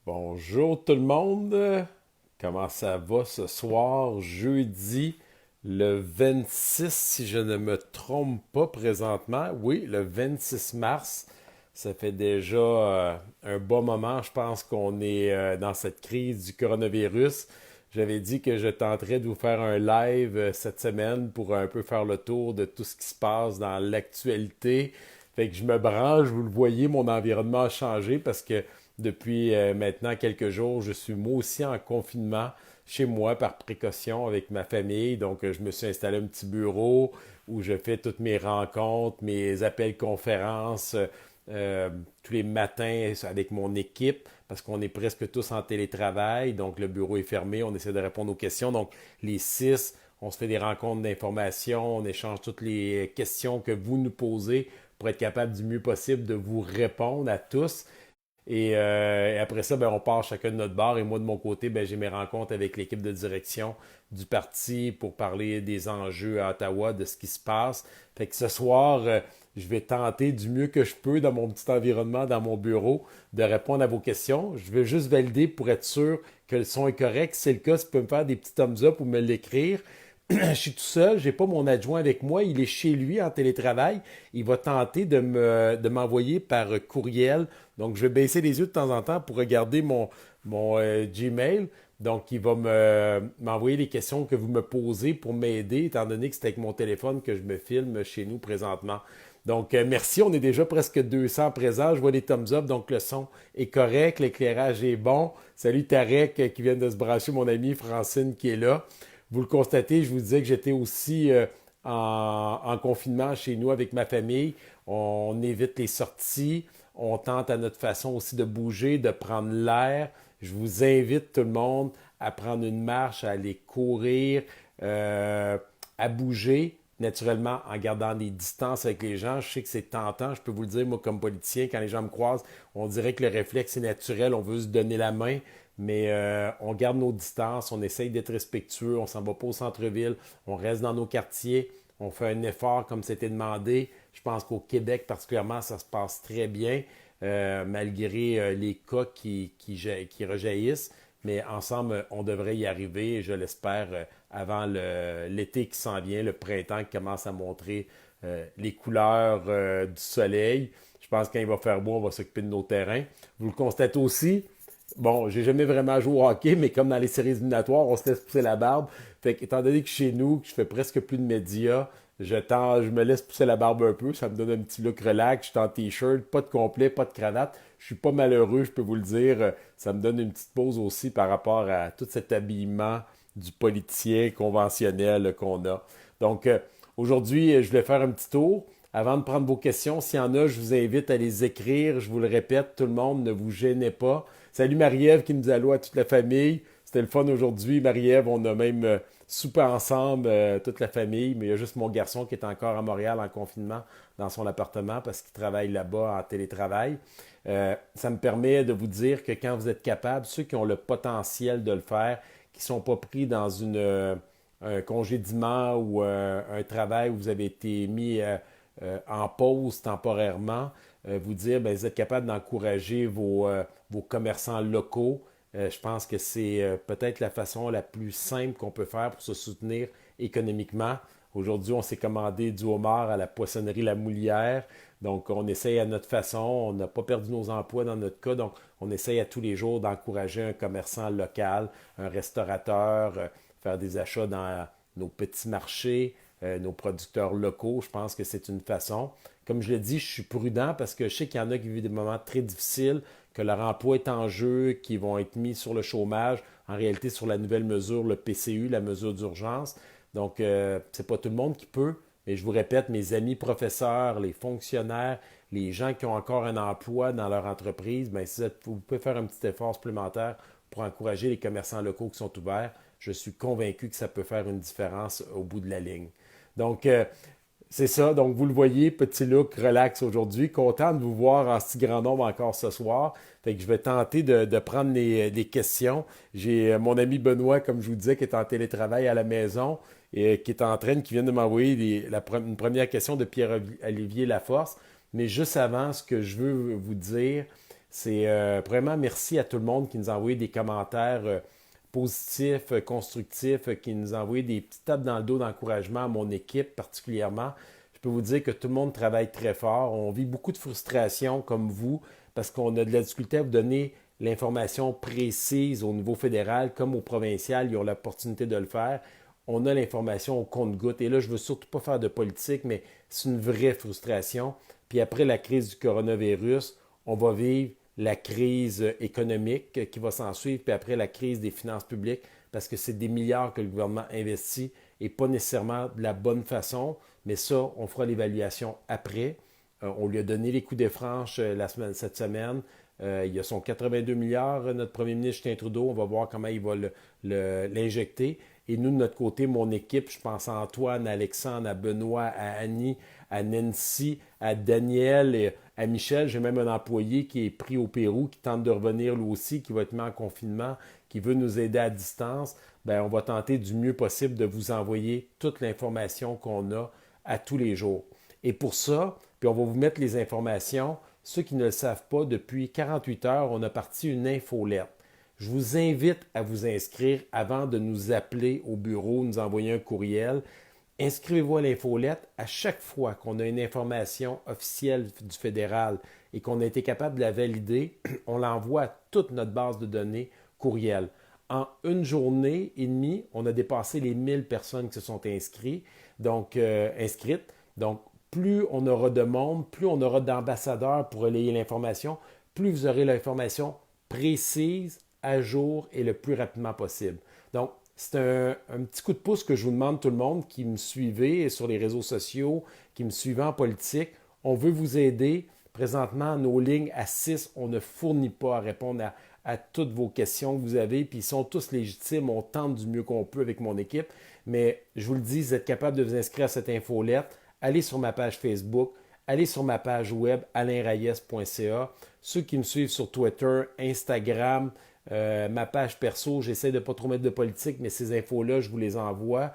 Bonjour tout le monde. Comment ça va ce soir, jeudi, le 26, si je ne me trompe pas présentement. Oui, le 26 mars. Ça fait déjà un bon moment, je pense qu'on est dans cette crise du coronavirus. J'avais dit que je tenterais de vous faire un live cette semaine pour un peu faire le tour de tout ce qui se passe dans l'actualité. Fait que je me branche, vous le voyez, mon environnement a changé parce que depuis maintenant quelques jours, je suis moi aussi en confinement chez moi par précaution avec ma famille. Donc, je me suis installé un petit bureau où je fais toutes mes rencontres, mes appels conférences tous les matins avec mon équipe parce qu'on est presque tous en télétravail. Donc, le bureau est fermé. On essaie de répondre aux questions. Donc, les six, on se fait des rencontres d'information. On échange toutes les questions que vous nous posez pour être capable du mieux possible de vous répondre à tous. Et après ça, ben, on part chacun de notre bar. Et moi, de mon côté, ben, j'ai mes rencontres avec l'équipe de direction du parti pour parler des enjeux à Ottawa, de ce qui se passe. Fait que ce soir, je vais tenter du mieux que je peux dans mon petit environnement, dans mon bureau, de répondre à vos questions. Je vais juste valider pour être sûr que le son est correct. Si c'est le cas, si tu peux me faire des petits thumbs up ou me l'écrire. Je suis tout seul, j'ai pas mon adjoint avec moi, il est chez lui en télétravail. Il va tenter de m'envoyer par courriel. Donc, je vais baisser les yeux de temps en temps pour regarder mon Gmail. Donc, il va m'envoyer les questions que vous me posez pour m'aider, étant donné que c'est avec mon téléphone que je me filme chez nous présentement. Donc, merci, on est déjà presque 200 présents. Je vois les thumbs up, donc le son est correct, l'éclairage est bon. Salut Tarek qui vient de se brancher, mon ami Francine qui est là. Vous le constatez, je vous disais que j'étais aussi en confinement chez nous avec ma famille. On évite les sorties. On tente à notre façon aussi de bouger, de prendre l'air. Je vous invite tout le monde à prendre une marche, à aller courir, à bouger, naturellement en gardant des distances avec les gens. Je sais que c'est tentant, je peux vous le dire, moi comme politicien, quand les gens me croisent, on dirait que le réflexe est naturel, on veut se donner la main, mais on garde nos distances, on essaye d'être respectueux, on s'en va pas au centre-ville, on reste dans nos quartiers, on fait un effort comme c'était demandé. Je pense qu'au Québec particulièrement, ça se passe très bien, malgré les cas qui rejaillissent. Mais ensemble, on devrait y arriver, je l'espère, avant l'été qui s'en vient, le printemps qui commence à montrer les couleurs du soleil. Je pense que quand il va faire beau, on va s'occuper de nos terrains. Vous le constatez aussi, bon, j'ai jamais vraiment joué au hockey, mais comme dans les séries éliminatoires, on se laisse pousser la barbe. Fait qu'étant donné que chez nous, que je fais presque plus de médias, je me laisse pousser la barbe un peu, ça me donne un petit look relax, je suis en t-shirt, pas de complet, pas de cravate. Je suis pas malheureux, je peux vous le dire. Ça me donne une petite pause aussi par rapport à tout cet habillement du politicien conventionnel qu'on a. Donc, aujourd'hui, je vais faire un petit tour. Avant de prendre vos questions, s'il y en a, je vous invite à les écrire. Je vous le répète, tout le monde, ne vous gênez pas. Salut Marie-Ève qui nous allô à toute la famille. C'était le fun aujourd'hui. Marie-Ève, on a même soupé ensemble, toute la famille, mais il y a juste mon garçon qui est encore à Montréal en confinement dans son appartement parce qu'il travaille là-bas en télétravail. Ça me permet de vous dire que quand vous êtes capable, ceux qui ont le potentiel de le faire, qui ne sont pas pris dans un congédiement ou un travail où vous avez été mis en pause temporairement, vous dire, ben, vous êtes capable d'encourager vos commerçants locaux. Je pense que c'est peut-être la façon la plus simple qu'on peut faire pour se soutenir économiquement. Aujourd'hui, on s'est commandé du homard à la poissonnerie La Moulière. Donc, on essaye à notre façon. On n'a pas perdu nos emplois dans notre cas. Donc, on essaye à tous les jours d'encourager un commerçant local, un restaurateur, faire des achats dans nos petits marchés, nos producteurs locaux. Je pense que c'est une façon. Comme je l'ai dit, je suis prudent parce que je sais qu'il y en a qui vivent des moments très difficiles, que leur emploi est en jeu, qui vont être mis sur le chômage, en réalité sur la nouvelle mesure, le PCU, la mesure d'urgence. Donc, c'est pas tout le monde qui peut, mais je vous répète, mes amis professeurs, les fonctionnaires, les gens qui ont encore un emploi dans leur entreprise, bien, si vous pouvez faire un petit effort supplémentaire pour encourager les commerçants locaux qui sont ouverts, je suis convaincu que ça peut faire une différence au bout de la ligne. Donc, c'est ça. Donc, vous le voyez, petit look relax aujourd'hui. Content de vous voir en si grand nombre encore ce soir. Fait que je vais tenter de prendre les questions. J'ai mon ami Benoît, comme je vous disais, qui est en télétravail à la maison et qui est en train, qui vient de m'envoyer une première question de Pierre-Olivier Laforce. Mais juste avant, ce que je veux vous dire, C'est vraiment merci à tout le monde qui nous a envoyé des commentaires positifs, constructifs, qui nous a envoyé des petites tapes dans le dos d'encouragement à mon équipe particulièrement. Je peux vous dire que tout le monde travaille très fort. On vit beaucoup de frustration comme vous parce qu'on a de la difficulté à vous donner l'information précise au niveau fédéral comme au provincial. Ils ont l'opportunité de le faire. On a l'information au compte-gouttes. Et là, je ne veux surtout pas faire de politique, mais c'est une vraie frustration. Puis après la crise du coronavirus, on va vivre la crise économique qui va s'en suivre, puis après la crise des finances publiques, parce que c'est des milliards que le gouvernement investit et pas nécessairement de la bonne façon, mais ça, on fera l'évaluation après. On lui a donné les coups des franches cette semaine. Il a son 82 milliards, notre premier ministre Justin Trudeau. On va voir comment il va l'injecter. Et nous, de notre côté, mon équipe, je pense à Antoine, à Alexandre, à Benoît, à Annie, à Nancy, à Daniel, et à Michel. J'ai même un employé qui est pris au Pérou, qui tente de revenir lui aussi, qui va être mis en confinement, qui veut nous aider à distance. Bien, on va tenter du mieux possible de vous envoyer toute l'information qu'on a à tous les jours. Et pour ça, puis on va vous mettre les informations. Ceux qui ne le savent pas, depuis 48 heures, on a parti une infolette. Je vous invite à vous inscrire avant de nous appeler au bureau, nous envoyer un courriel. Inscrivez-vous à l'infolette. À chaque fois qu'on a une information officielle du fédéral et qu'on a été capable de la valider, on l'envoie à toute notre base de données courriel. En une journée et demie, on a dépassé les 1000 personnes qui se sont inscrites. Donc, plus on aura de monde, plus on aura d'ambassadeurs pour relayer l'information, plus vous aurez l'information précise, à jour et le plus rapidement possible. Donc, c'est un petit coup de pouce que je vous demande tout le monde qui me suivez sur les réseaux sociaux, qui me suivez en politique. On veut vous aider. Présentement, nos lignes à 6, on ne fournit pas à répondre à toutes vos questions que vous avez, puis ils sont tous légitimes. On tente du mieux qu'on peut avec mon équipe. Mais je vous le dis, vous êtes capable de vous inscrire à cette infolette. Allez sur ma page Facebook, allez sur ma page web alainrayes.ca. Ceux qui me suivent sur Twitter, Instagram, ma page perso, j'essaie de ne pas trop mettre de politique, mais ces infos-là, je vous les envoie.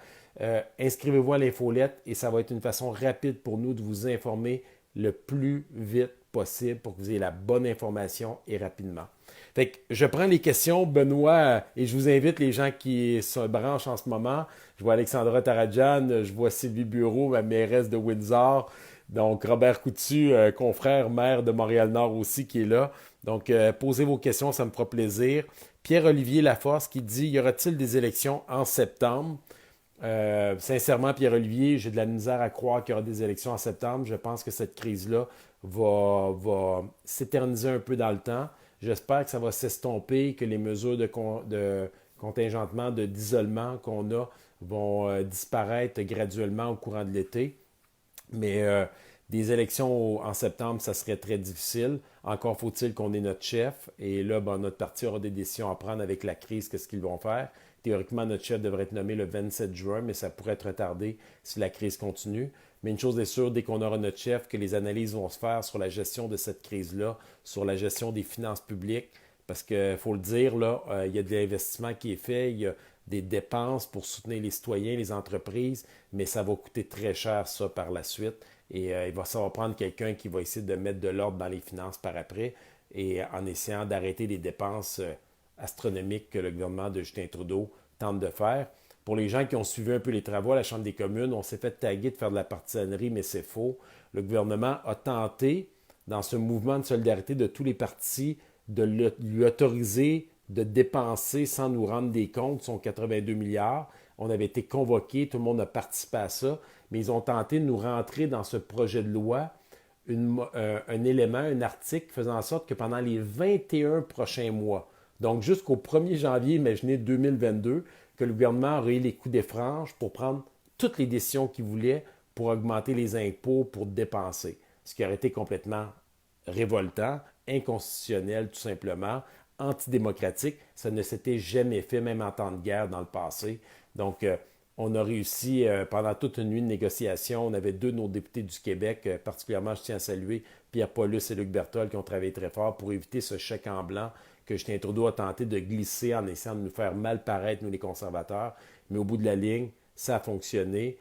Inscrivez-vous à l'infolette et ça va être une façon rapide pour nous de vous informer le plus vite possible pour que vous ayez la bonne information et rapidement. Fait que je prends les questions, Benoît, et je vous invite les gens qui se branchent en ce moment. Je vois Alexandra Taradjan, je vois Sylvie Bureau, ma mairesse de Windsor. Donc, Robert Coutu, confrère maire de Montréal-Nord aussi, qui est là. Donc, posez vos questions, ça me fera plaisir. Pierre-Olivier Laforce qui dit, y aura-t-il des élections en septembre? Sincèrement, Pierre-Olivier, j'ai de la misère à croire qu'il y aura des élections en septembre. Je pense que cette crise-là va s'éterniser un peu dans le temps. J'espère que ça va s'estomper, que les mesures de contingentement, d'isolement qu'on a vont disparaître graduellement au courant de l'été. Mais des élections en septembre, ça serait très difficile. Encore faut-il qu'on ait notre chef. Et là, notre parti aura des décisions à prendre avec la crise, qu'est-ce qu'ils vont faire. Théoriquement, notre chef devrait être nommé le 27 juin, mais ça pourrait être retardé si la crise continue. Mais une chose est sûre, dès qu'on aura notre chef, que les analyses vont se faire sur la gestion de cette crise-là, sur la gestion des finances publiques, parce qu'il faut le dire, là, il y a de l'investissement qui est fait, il y a des dépenses pour soutenir les citoyens, les entreprises, mais ça va coûter très cher, ça, par la suite. Et ça va prendre quelqu'un qui va essayer de mettre de l'ordre dans les finances par après, et en essayant d'arrêter les dépenses astronomiques que le gouvernement de Justin Trudeau tente de faire. Pour les gens qui ont suivi un peu les travaux à la Chambre des communes, on s'est fait taguer de faire de la partisanerie, mais c'est faux. Le gouvernement a tenté, dans ce mouvement de solidarité de tous les partis, de lui autoriser de dépenser sans nous rendre des comptes son 82 milliards. On avait été convoqués, tout le monde a participé à ça, mais ils ont tenté de nous rentrer dans ce projet de loi un élément, un article faisant en sorte que pendant les 21 prochains mois, donc jusqu'au 1er janvier, imaginez 2022, que le gouvernement aurait eu les coups des franges pour prendre toutes les décisions qu'il voulait pour augmenter les impôts, pour dépenser. Ce qui aurait été complètement révoltant, inconstitutionnel tout simplement, antidémocratique. Ça ne s'était jamais fait, même en temps de guerre dans le passé. Donc, on a réussi pendant toute une nuit de négociation. On avait deux de nos députés du Québec, particulièrement, je tiens à saluer Pierre Paulus et Luc Berthold, qui ont travaillé très fort pour éviter ce chèque en blanc que Justin Trudeau a tenté de glisser en essayant de nous faire mal paraître, nous les conservateurs. Mais au bout de la ligne, ça a fonctionné,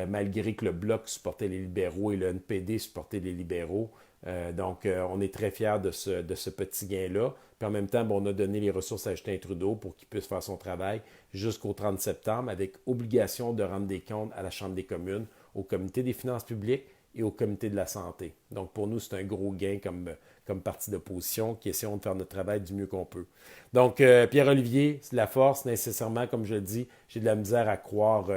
malgré que le Bloc supportait les libéraux et le NPD supportait les libéraux. Donc, on est très fiers de ce petit gain-là. Puis en même temps, on a donné les ressources à Justin Trudeau pour qu'il puisse faire son travail jusqu'au 30 septembre avec obligation de rendre des comptes à la Chambre des communes, au Comité des finances publiques et au Comité de la santé. Donc, pour nous, c'est un gros gain comme parti d'opposition qui essayons de faire notre travail du mieux qu'on peut. Donc, Pierre-Olivier, c'est de la force, nécessairement, comme je le dis, j'ai de la misère à croire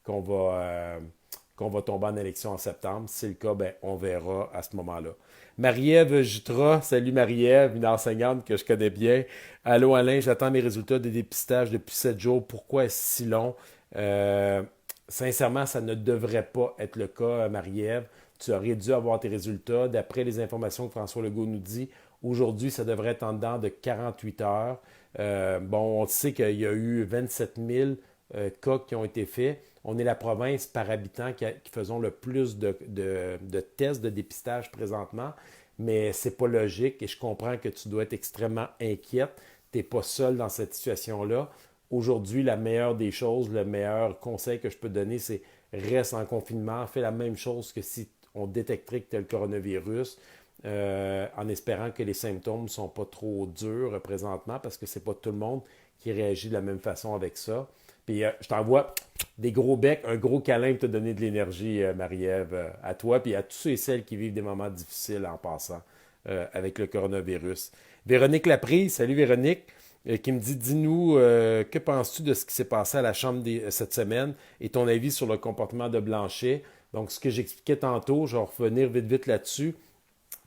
qu'on va tomber en élection en septembre. Si c'est le cas, ben, on verra à ce moment-là. Marie-Ève Jutra, salut Marie-Ève, une enseignante que je connais bien. Allô Alain, j'attends mes résultats de dépistage depuis 7 jours. Pourquoi est-ce si long? Sincèrement, ça ne devrait pas être le cas, Marie-Ève. Tu aurais dû avoir tes résultats. D'après les informations que François Legault nous dit, aujourd'hui, ça devrait être en dedans de 48 heures. On sait qu'il y a eu 27 000 cas qui ont été faits. On est la province par habitant qui faisons le plus de tests de dépistage présentement, mais c'est pas logique et je comprends que tu dois être extrêmement inquiète. Tu n'es pas seul dans cette situation-là. Aujourd'hui, la meilleure des choses, le meilleur conseil que je peux te donner, c'est reste en confinement, fais la même chose que si on détecterait que tu as le coronavirus, en espérant que les symptômes ne sont pas trop durs présentement, parce que c'est pas tout le monde qui réagit de la même façon avec ça. Puis je t'envoie des gros becs, un gros câlin pour te donner de l'énergie, Marie-Ève, à toi, puis à tous ceux et celles qui vivent des moments difficiles en passant avec le coronavirus. Véronique Laprise, salut Véronique, qui me dit, dis-nous, que penses-tu de ce qui s'est passé à la Chambre cette semaine et ton avis sur le comportement de Blanchet? Donc, ce que j'expliquais tantôt, je vais revenir vite là-dessus,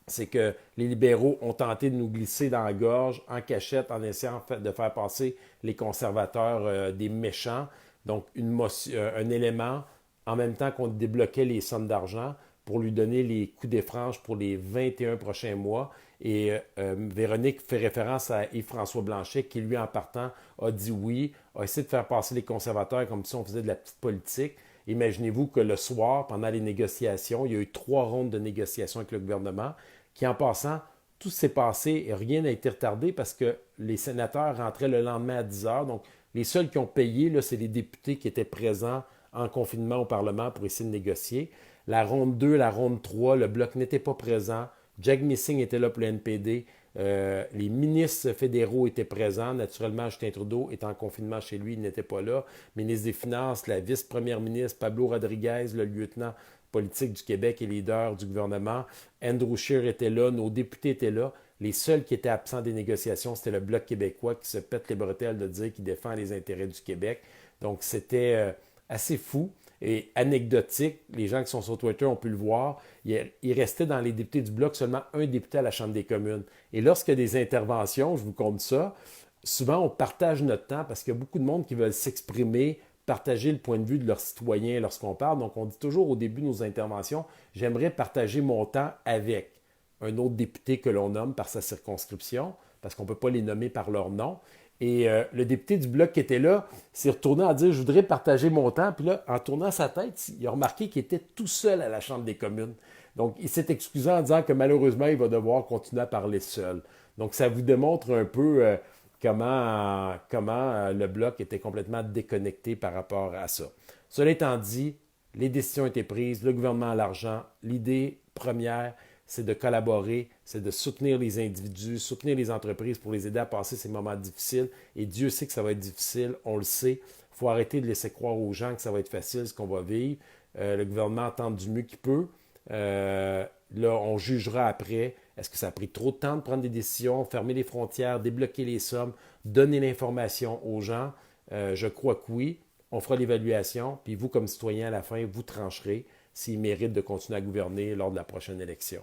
c'est que les libéraux ont tenté de nous glisser dans la gorge en cachette en essayant de faire passer les conservateurs des méchants. Donc, un élément en même temps qu'on débloquait les sommes d'argent pour lui donner les coups des franges pour les 21 prochains mois. Et Véronique fait référence à Yves-François Blanchet qui, lui, en partant, a dit oui, a essayé de faire passer les conservateurs comme si on faisait de la petite politique. Imaginez-vous que le soir, pendant les négociations, il y a eu 3 rondes de négociations avec le gouvernement qui, en passant, tout s'est passé et rien n'a été retardé parce que les sénateurs rentraient le lendemain à 10 heures. Donc, les seuls qui ont payé, là, c'est les députés qui étaient présents en confinement au Parlement pour essayer de négocier. La ronde 2, la ronde 3, le Bloc n'était pas présent. Jack Missing était là pour le NPD. Les ministres fédéraux étaient présents. Naturellement, Justin Trudeau est en confinement chez lui, il n'était pas là. Ministre des Finances, la vice-première ministre Pablo Rodriguez, le lieutenant politique du Québec et leader du gouvernement. Andrew Scheer était là, nos députés étaient là. Les seuls qui étaient absents des négociations, c'était le Bloc québécois qui se pète les bretelles de dire qu'il défend les intérêts du Québec. Donc, c'était assez fou et anecdotique. Les gens qui sont sur Twitter ont pu le voir. Il restait dans les députés du Bloc seulement un député à la Chambre des communes. Et lorsqu'il y a des interventions, je vous compte ça, souvent on partage notre temps parce qu'il y a beaucoup de monde qui veulent s'exprimer, partager le point de vue de leurs citoyens lorsqu'on parle. Donc, on dit toujours au début de nos interventions, j'aimerais partager mon temps avec un autre député que l'on nomme par sa circonscription, parce qu'on ne peut pas les nommer par leur nom. Et le député du Bloc qui était là s'est retourné à dire, je voudrais partager mon temps. Puis là, en tournant sa tête, il a remarqué qu'il était tout seul à la Chambre des communes. Donc, il s'est excusé en disant que malheureusement, il va devoir continuer à parler seul. Donc, ça vous démontre un peu comment le Bloc était complètement déconnecté par rapport à ça. Cela étant dit, les décisions ont été prises, le gouvernement a l'argent. L'idée première, c'est de collaborer, c'est de soutenir les individus, soutenir les entreprises pour les aider à passer ces moments difficiles. Et Dieu sait que ça va être difficile, on le sait. Il faut arrêter de laisser croire aux gens que ça va être facile, ce qu'on va vivre. Le gouvernement tente du mieux qu'il peut. Là, on jugera après. Est-ce que ça a pris trop de temps de prendre des décisions, fermer les frontières, débloquer les sommes, donner l'information aux gens? Je crois que oui. On fera l'évaluation, puis vous, comme citoyen, à la fin, vous trancherez s'il mérite de continuer à gouverner lors de la prochaine élection.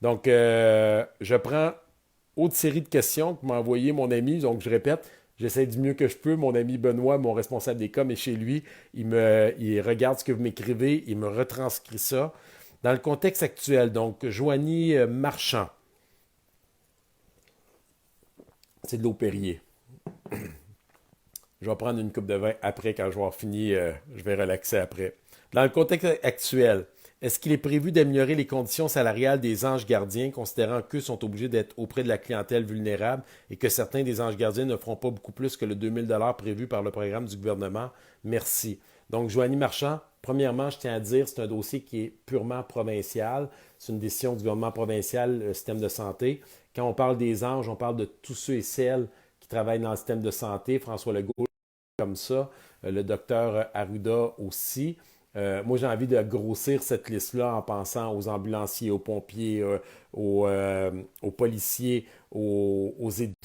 Donc, je prends autre série de questions que m'a envoyé mon ami. Donc, je répète, j'essaie du mieux que je peux. Mon ami Benoît, mon responsable des coms, est chez lui. Il regarde ce que vous m'écrivez, il me retranscrit ça. Dans le contexte actuel, donc, Joanie Marchand. C'est de l'eau Perrier. Je vais prendre une coupe de vin après, quand je vais avoir fini, je vais relaxer après. Dans le contexte actuel, est-ce qu'il est prévu d'améliorer les conditions salariales des anges gardiens, considérant qu'eux sont obligés d'être auprès de la clientèle vulnérable et que certains des anges gardiens ne feront pas beaucoup plus que le 2 000 prévu par le programme du gouvernement? Merci. Donc, Joanie Marchand, Premièrement, je tiens à dire, c'est un dossier qui est purement provincial. C'est une décision du gouvernement provincial, le système de santé. Quand on parle des anges, on parle de tous ceux et celles qui travaillent dans le système de santé. François Legault, comme ça, le docteur Arruda aussi. Moi, j'ai envie de grossir cette liste-là en pensant aux ambulanciers, aux pompiers, aux policiers, aux éducateurs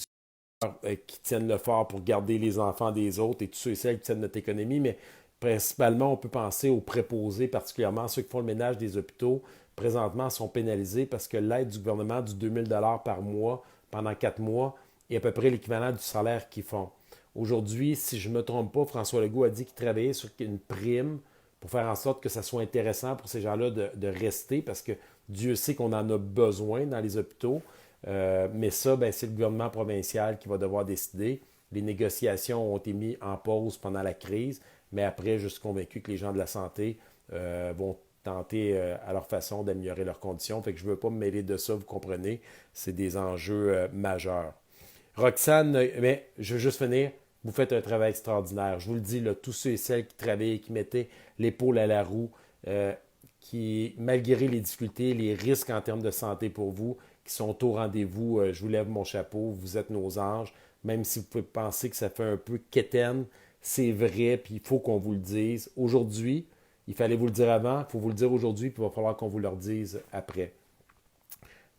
qui tiennent le fort pour garder les enfants des autres et tous ceux et celles qui tiennent notre économie, mais principalement, on peut penser aux préposés, particulièrement ceux qui font le ménage des hôpitaux, présentement sont pénalisés parce que l'aide du gouvernement du 2 000 par mois pendant 4 mois est à peu près l'équivalent du salaire qu'ils font. Aujourd'hui, si je ne me trompe pas, François Legault a dit qu'il travaillait sur une prime pour faire en sorte que ça soit intéressant pour ces gens-là de rester parce que Dieu sait qu'on en a besoin dans les hôpitaux. Mais ça, ben, c'est le gouvernement provincial qui va devoir décider. Les négociations ont été mises en pause pendant la crise, mais après, je suis convaincu que les gens de la santé vont tenter à leur façon d'améliorer leurs conditions. Fait que je ne veux pas me mêler de ça, vous comprenez. C'est des enjeux majeurs. Roxane, mais je veux juste finir. Vous faites un travail extraordinaire. Je vous le dis, là, tous ceux et celles qui travaillaient, qui mettaient l'épaule à la roue, qui, malgré les difficultés, les risques en termes de santé pour vous, qui sont au rendez-vous, je vous lève mon chapeau, vous êtes nos anges, même si vous pouvez penser que ça fait un peu quétaine, c'est vrai, puis il faut qu'on vous le dise. Aujourd'hui, il fallait vous le dire avant, il faut vous le dire aujourd'hui, puis il va falloir qu'on vous le redise après.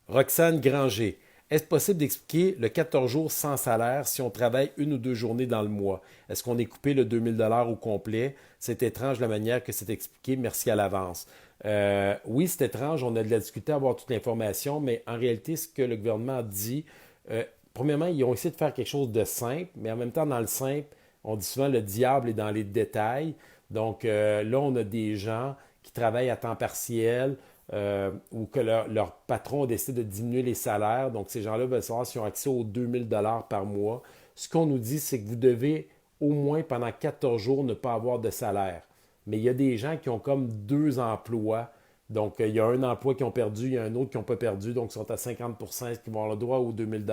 Roxane Granger, est-ce possible d'expliquer le 14 jours sans salaire si on travaille une ou deux journées dans le mois? Est-ce qu'on est coupé le 2 000 au complet? C'est étrange la manière que c'est expliqué. Merci à l'avance. Oui, c'est étrange. On a de la difficulté à avoir toute l'information, mais en réalité, ce que le gouvernement dit, premièrement, ils ont essayé de faire quelque chose de simple, mais en même temps, dans le simple, on dit souvent le diable est dans les détails. Donc là, on a des gens qui travaillent à temps partiel, ou que leur patron décide de diminuer les salaires. Donc, ces gens-là veulent savoir s'ils ont accès aux 2 000 par mois. Ce qu'on nous dit, c'est que vous devez au moins pendant 14 jours ne pas avoir de salaire. Mais il y a des gens qui ont comme deux emplois. Donc, il y a un emploi qui ont perdu, il y a un autre qui n'ont pas perdu. Donc, ils sont à 50 qui vont avoir le droit aux 2 000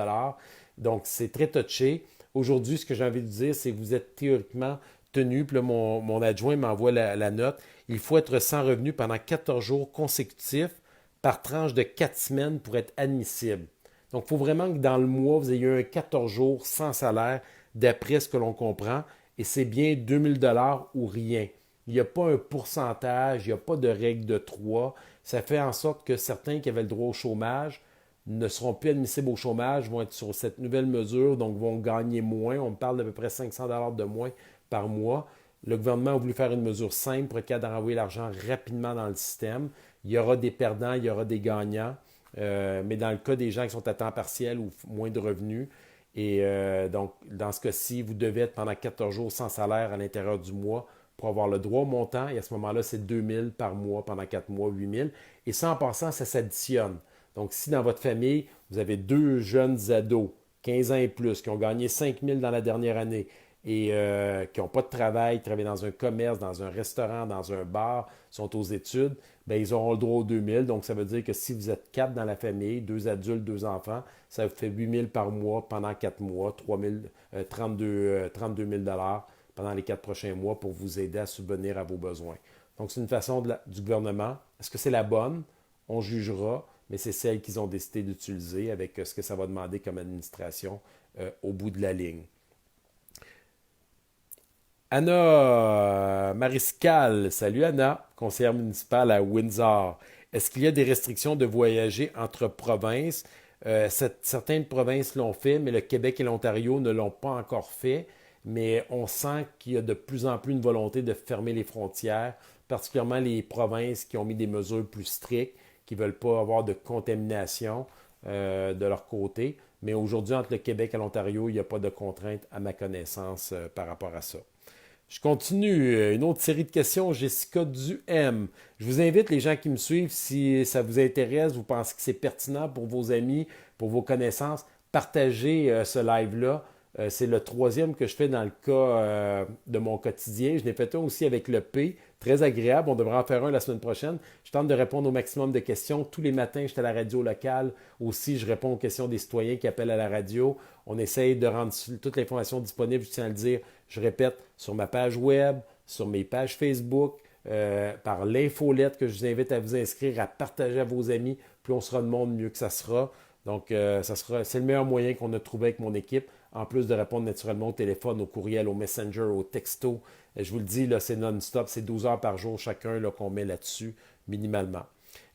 Donc, c'est très touché. Aujourd'hui, ce que j'ai envie de dire, c'est que vous êtes théoriquement tenu. Puis là, mon adjoint m'envoie la note. Il faut être sans revenu pendant 14 jours consécutifs par tranche de 4 semaines pour être admissible. Donc, il faut vraiment que dans le mois, vous ayez un 14 jours sans salaire, d'après ce que l'on comprend. Et c'est bien 2 000 ou rien. Il n'y a pas un pourcentage, il n'y a pas de règle de 3. Ça fait en sorte que certains qui avaient le droit au chômage ne seront plus admissibles au chômage, vont être sur cette nouvelle mesure, donc vont gagner moins. On parle d'à peu près 500 de moins par mois. Le gouvernement a voulu faire une mesure simple pour être capable de renvoyer l'argent rapidement dans le système. Il y aura des perdants, il y aura des gagnants, mais dans le cas des gens qui sont à temps partiel ou moins de revenus, et donc dans ce cas-ci, vous devez être pendant 14 jours sans salaire à l'intérieur du mois pour avoir le droit au montant, et à ce moment-là, c'est 2 000 par mois pendant 4 mois, 8 000. Et ça, en passant, ça s'additionne. Donc, si dans votre famille, vous avez deux jeunes ados, 15 ans et plus, qui ont gagné 5 000 dans la dernière année et qui n'ont pas de travail, qui travaillent dans un commerce, dans un restaurant, dans un bar, sont aux études, bien, ils auront le droit aux 2 000. Donc, ça veut dire que si vous êtes quatre dans la famille, deux adultes, deux enfants, ça vous fait 8 000 par mois pendant 4 mois, 32 000 pendant les 4 prochains mois pour vous aider à subvenir à vos besoins. Donc, c'est une façon du gouvernement. Est-ce que c'est la bonne? On jugera, mais c'est celle qu'ils ont décidé d'utiliser avec ce que ça va demander comme administration au bout de la ligne. Anna Mariscal, salut Anna, conseillère municipale à Windsor. Est-ce qu'il y a des restrictions de voyager entre provinces? Certaines provinces l'ont fait, mais le Québec et l'Ontario ne l'ont pas encore fait. Mais on sent qu'il y a de plus en plus une volonté de fermer les frontières, particulièrement les provinces qui ont mis des mesures plus strictes, qui ne veulent pas avoir de contamination de leur côté. Mais aujourd'hui, entre le Québec et l'Ontario, il n'y a pas de contraintes à ma connaissance par rapport à ça. Je continue. Une autre série de questions. Jessica Duhem. Je vous invite, les gens qui me suivent, si ça vous intéresse, vous pensez que c'est pertinent pour vos amis, pour vos connaissances, partagez ce live-là. C'est le troisième que je fais dans le cas de mon quotidien. Je l'ai fait un aussi avec le P. Très agréable. On devrait en faire un la semaine prochaine. Je tente de répondre au maximum de questions. Tous les matins, je suis à la radio locale. Aussi, je réponds aux questions des citoyens qui appellent à la radio. On essaye de rendre toute l'information disponible, je tiens à le dire. Je répète, sur ma page web, sur mes pages Facebook, par l'infolette que je vous invite à vous inscrire, à partager à vos amis. Plus on sera de monde, mieux que ça sera. Donc, c'est le meilleur moyen qu'on a trouvé avec mon équipe, en plus de répondre naturellement au téléphone, au courriel, au messenger, au texto. Je vous le dis, là, c'est non-stop, c'est 12 heures par jour chacun là, qu'on met là-dessus, minimalement.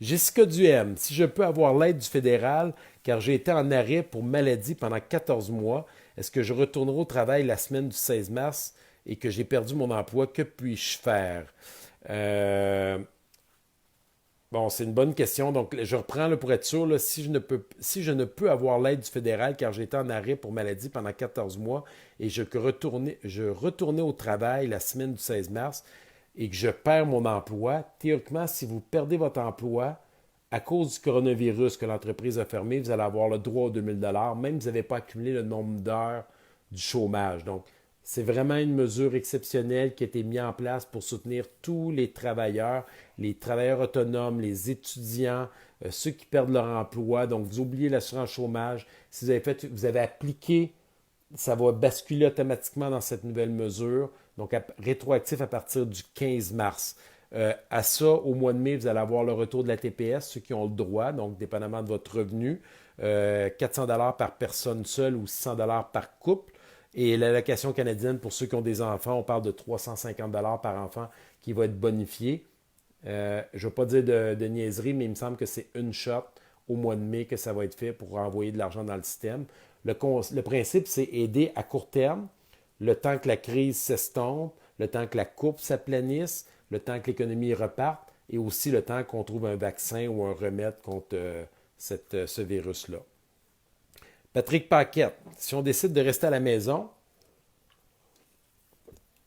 Jessica Duhem, si je peux avoir l'aide du fédéral, car j'ai été en arrêt pour maladie pendant 14 mois, est-ce que je retournerai au travail la semaine du 16 mars et que j'ai perdu mon emploi, que puis-je faire? Euh, Bon, c'est une bonne question. Donc, je reprends là, pour être sûr, là, si je ne peux avoir l'aide du fédéral car j'ai été en arrêt pour maladie pendant 14 mois et je retournais au travail la semaine du 16 mars et que je perds mon emploi, théoriquement, si vous perdez votre emploi à cause du coronavirus que l'entreprise a fermé, vous allez avoir le droit aux 2000 même si vous n'avez pas accumulé le nombre d'heures du chômage. Donc, c'est vraiment une mesure exceptionnelle qui a été mise en place pour soutenir tous les travailleurs autonomes, les étudiants, ceux qui perdent leur emploi. Donc, vous oubliez l'assurance chômage. Si vous avez appliqué, ça va basculer automatiquement dans cette nouvelle mesure. Donc, rétroactif à partir du 15 mars. À ça, au mois de mai, vous allez avoir le retour de la TPS, ceux qui ont le droit, donc dépendamment de votre revenu, 400 $ par personne seule ou 600 $ par couple. Et l'allocation canadienne, pour ceux qui ont des enfants, on parle de 350 $ par enfant qui va être bonifié. Je ne veux pas dire de niaiserie, mais il me semble que c'est une shot au mois de mai que ça va être fait pour envoyer de l'argent dans le système. Le principe, c'est aider à court terme, le temps que la crise s'estompe, le temps que la courbe s'aplanisse, le temps que l'économie reparte et aussi le temps qu'on trouve un vaccin ou un remède contre ce virus-là. Patrick Paquette, si on décide de rester à la maison,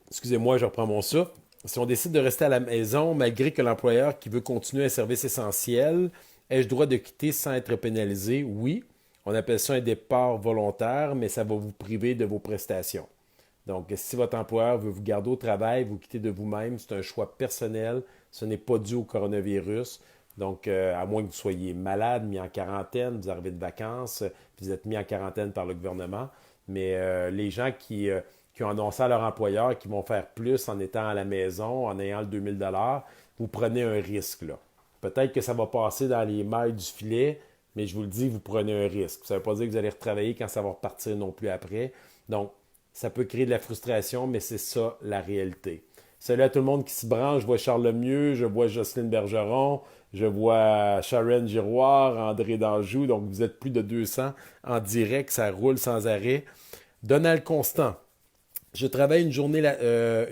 excusez-moi, je reprends mon souffle. Si on décide de rester à la maison, malgré que l'employeur qui veut continuer un service essentiel, ai-je droit de quitter sans être pénalisé? Oui. On appelle ça un départ volontaire, mais ça va vous priver de vos prestations. Donc, si votre employeur veut vous garder au travail, vous quittez de vous-même, c'est un choix personnel. Ce n'est pas dû au coronavirus. Donc, à moins que vous soyez malade, mis en quarantaine, vous arrivez de vacances, puis vous êtes mis en quarantaine par le gouvernement. Mais les gens qui ont annoncé à leur employeur qu'ils vont faire plus en étant à la maison, en ayant le 2000 $, vous prenez un risque, là. Peut-être que ça va passer dans les mailles du filet, mais je vous le dis, vous prenez un risque. Ça ne veut pas dire que vous allez retravailler quand ça va repartir non plus après. Donc, ça peut créer de la frustration, mais c'est ça la réalité. Salut à tout le monde qui se branche. Je vois Charles Lemieux, je vois Jocelyne Bergeron, je vois Sharon Giroir, André Danjou. Donc, vous êtes plus de 200 en direct. Ça roule sans arrêt. Donald Constant. Je travaille une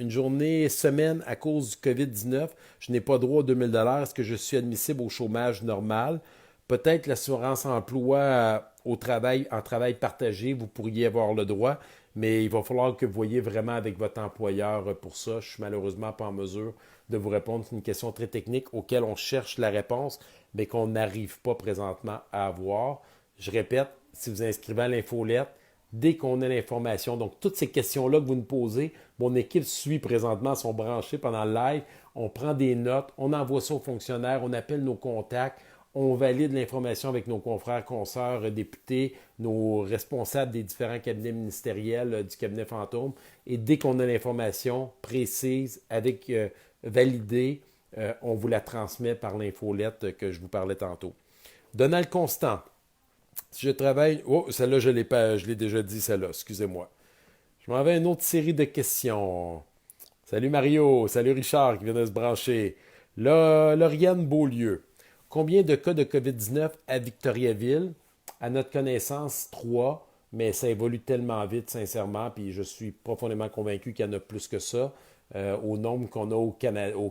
journée semaine à cause du COVID-19. Je n'ai pas droit aux 2000 $. Est-ce que je suis admissible au chômage normal? Peut-être l'assurance emploi au travail, en travail partagé, vous pourriez avoir le droit, mais il va falloir que vous voyez vraiment avec votre employeur pour ça. Je suis malheureusement pas en mesure de vous répondre. C'est une question très technique auquel on cherche la réponse, mais qu'on n'arrive pas présentement à avoir. Je répète, si vous inscrivez à l'infolette, dès qu'on a l'information, donc toutes ces questions-là que vous nous posez, mon équipe suit présentement, sont branchées pendant le live, on prend des notes, on envoie ça aux fonctionnaires, on appelle nos contacts, on valide l'information avec nos confrères, consoeurs, députés, nos responsables des différents cabinets ministériels du cabinet fantôme. Et dès qu'on a l'information précise, validée, on vous la transmet par l'infolette que je vous parlais tantôt. Donald Constant. Si je travaille... Oh, celle-là, je l'ai déjà dit, celle-là. Excusez-moi. Je m'en vais à une autre série de questions. Salut Mario. Salut Richard qui vient de se brancher. Lauriane Beaulieu. Combien de cas de COVID-19 à Victoriaville? À notre connaissance, 3, mais ça évolue tellement vite, sincèrement, puis je suis profondément convaincu qu'il y en a plus que ça. Au nombre qu'on a au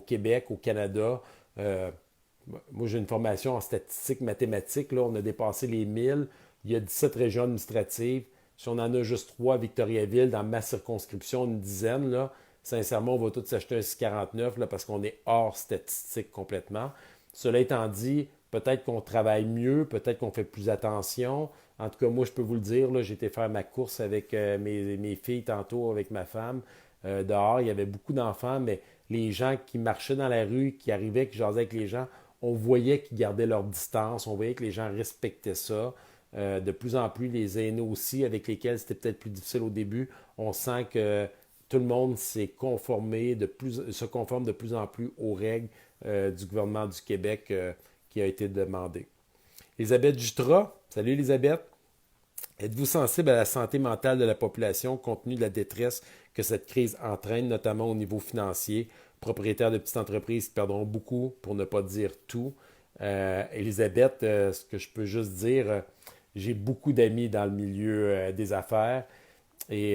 Québec, au Canada. Moi, j'ai une formation en statistique mathématique. Là, on a dépassé les 1000. Il y a 17 régions administratives. Si on en a juste 3 à Victoriaville, dans ma circonscription, une dizaine, là, sincèrement, on va tous s'acheter un 649 là, parce qu'on est hors statistique complètement. Cela étant dit, peut-être qu'on travaille mieux, peut-être qu'on fait plus attention. En tout cas, moi, je peux vous le dire, là, j'ai été faire ma course avec mes filles tantôt, avec ma femme. Dehors, il y avait beaucoup d'enfants, mais les gens qui marchaient dans la rue, qui arrivaient, qui jasaient avec les gens, on voyait qu'ils gardaient leur distance, on voyait que les gens respectaient ça. De plus en plus, les aînés aussi, avec lesquels c'était peut-être plus difficile au début, on sent que tout le monde se conforme de plus en plus aux règles du gouvernement du Québec qui a été demandé. Elisabeth Jutra, salut Elisabeth. Êtes-vous sensible à la santé mentale de la population compte tenu de la détresse que cette crise entraîne, notamment au niveau financier? Propriétaires de petites entreprises qui perdront beaucoup, pour ne pas dire tout. Elisabeth, ce que je peux juste dire, j'ai beaucoup d'amis dans le milieu des affaires et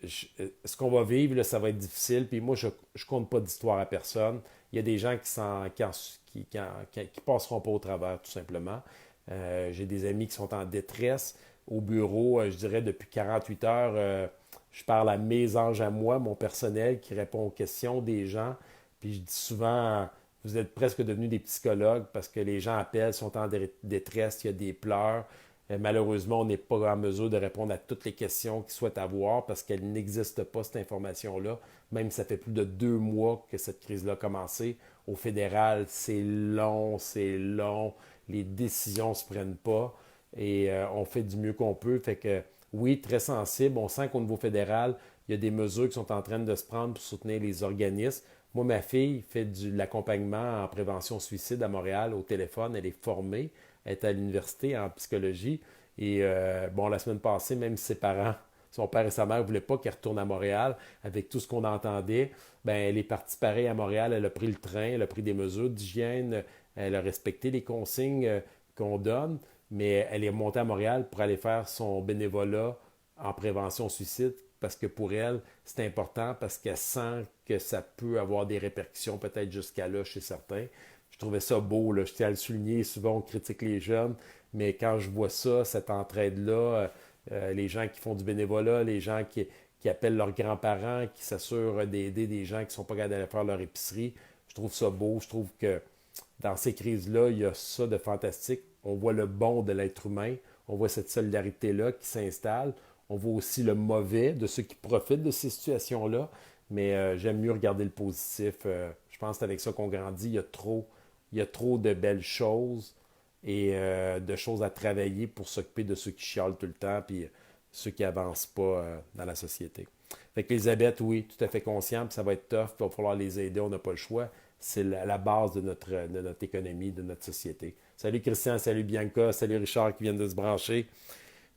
ce qu'on va vivre, là, ça va être difficile. Puis moi, je ne compte pas d'histoire à personne. Il y a des gens qui passeront pas au travers, tout simplement. J'ai des amis qui sont en détresse. Au bureau, je dirais depuis 48 heures, je parle à mes anges à moi, mon personnel qui répond aux questions des gens. Puis je dis souvent, vous êtes presque devenus des psychologues parce que les gens appellent, sont en détresse, il y a des pleurs. Malheureusement, on n'est pas en mesure de répondre à toutes les questions qu'ils souhaitent avoir parce qu'elle n'existe pas, cette information-là. Même si ça fait plus de 2 mois que cette crise-là a commencé. Au fédéral, c'est long, c'est long. Les décisions ne se prennent pas et on fait du mieux qu'on peut. Fait que oui, très sensible. On sent qu'au niveau fédéral, il y a des mesures qui sont en train de se prendre pour soutenir les organismes. Moi, ma fille fait de l'accompagnement en prévention suicide à Montréal au téléphone. Elle est formée. Elle est à l'université en psychologie. Et la semaine passée, même ses parents, son père et sa mère ne voulaient pas qu'elle retourne à Montréal avec tout ce qu'on entendait. Ben, elle est partie pareil à Montréal. Elle a pris le train, elle a pris des mesures d'hygiène. Elle a respecté les consignes qu'on donne. Mais elle est montée à Montréal pour aller faire son bénévolat en prévention suicide parce que pour elle, c'est important parce qu'elle sent que ça peut avoir des répercussions peut-être jusqu'à là chez certains. Je trouvais ça beau, là. Je tiens à le souligner. Souvent, on critique les jeunes, mais quand je vois ça, cette entraide-là, les gens qui font du bénévolat, les gens qui appellent leurs grands-parents, qui s'assurent d'aider des gens qui ne sont pas capables d'aller faire leur épicerie, je trouve ça beau. Je trouve que dans ces crises-là, il y a ça de fantastique. On voit le bon de l'être humain. On voit cette solidarité-là qui s'installe. On voit aussi le mauvais de ceux qui profitent de ces situations-là. Mais j'aime mieux regarder le positif. Je pense que c'est avec ça qu'on grandit. Il y a trop de belles choses et de choses à travailler pour s'occuper de ceux qui chialent tout le temps puis ceux qui n'avancent pas dans la société. Fait qu'Elisabeth, oui, tout à fait conscient, puis ça va être tough, puis il va falloir les aider, on n'a pas le choix. C'est la base de notre économie, de notre société. Salut Christian, salut Bianca, salut Richard qui viennent de se brancher.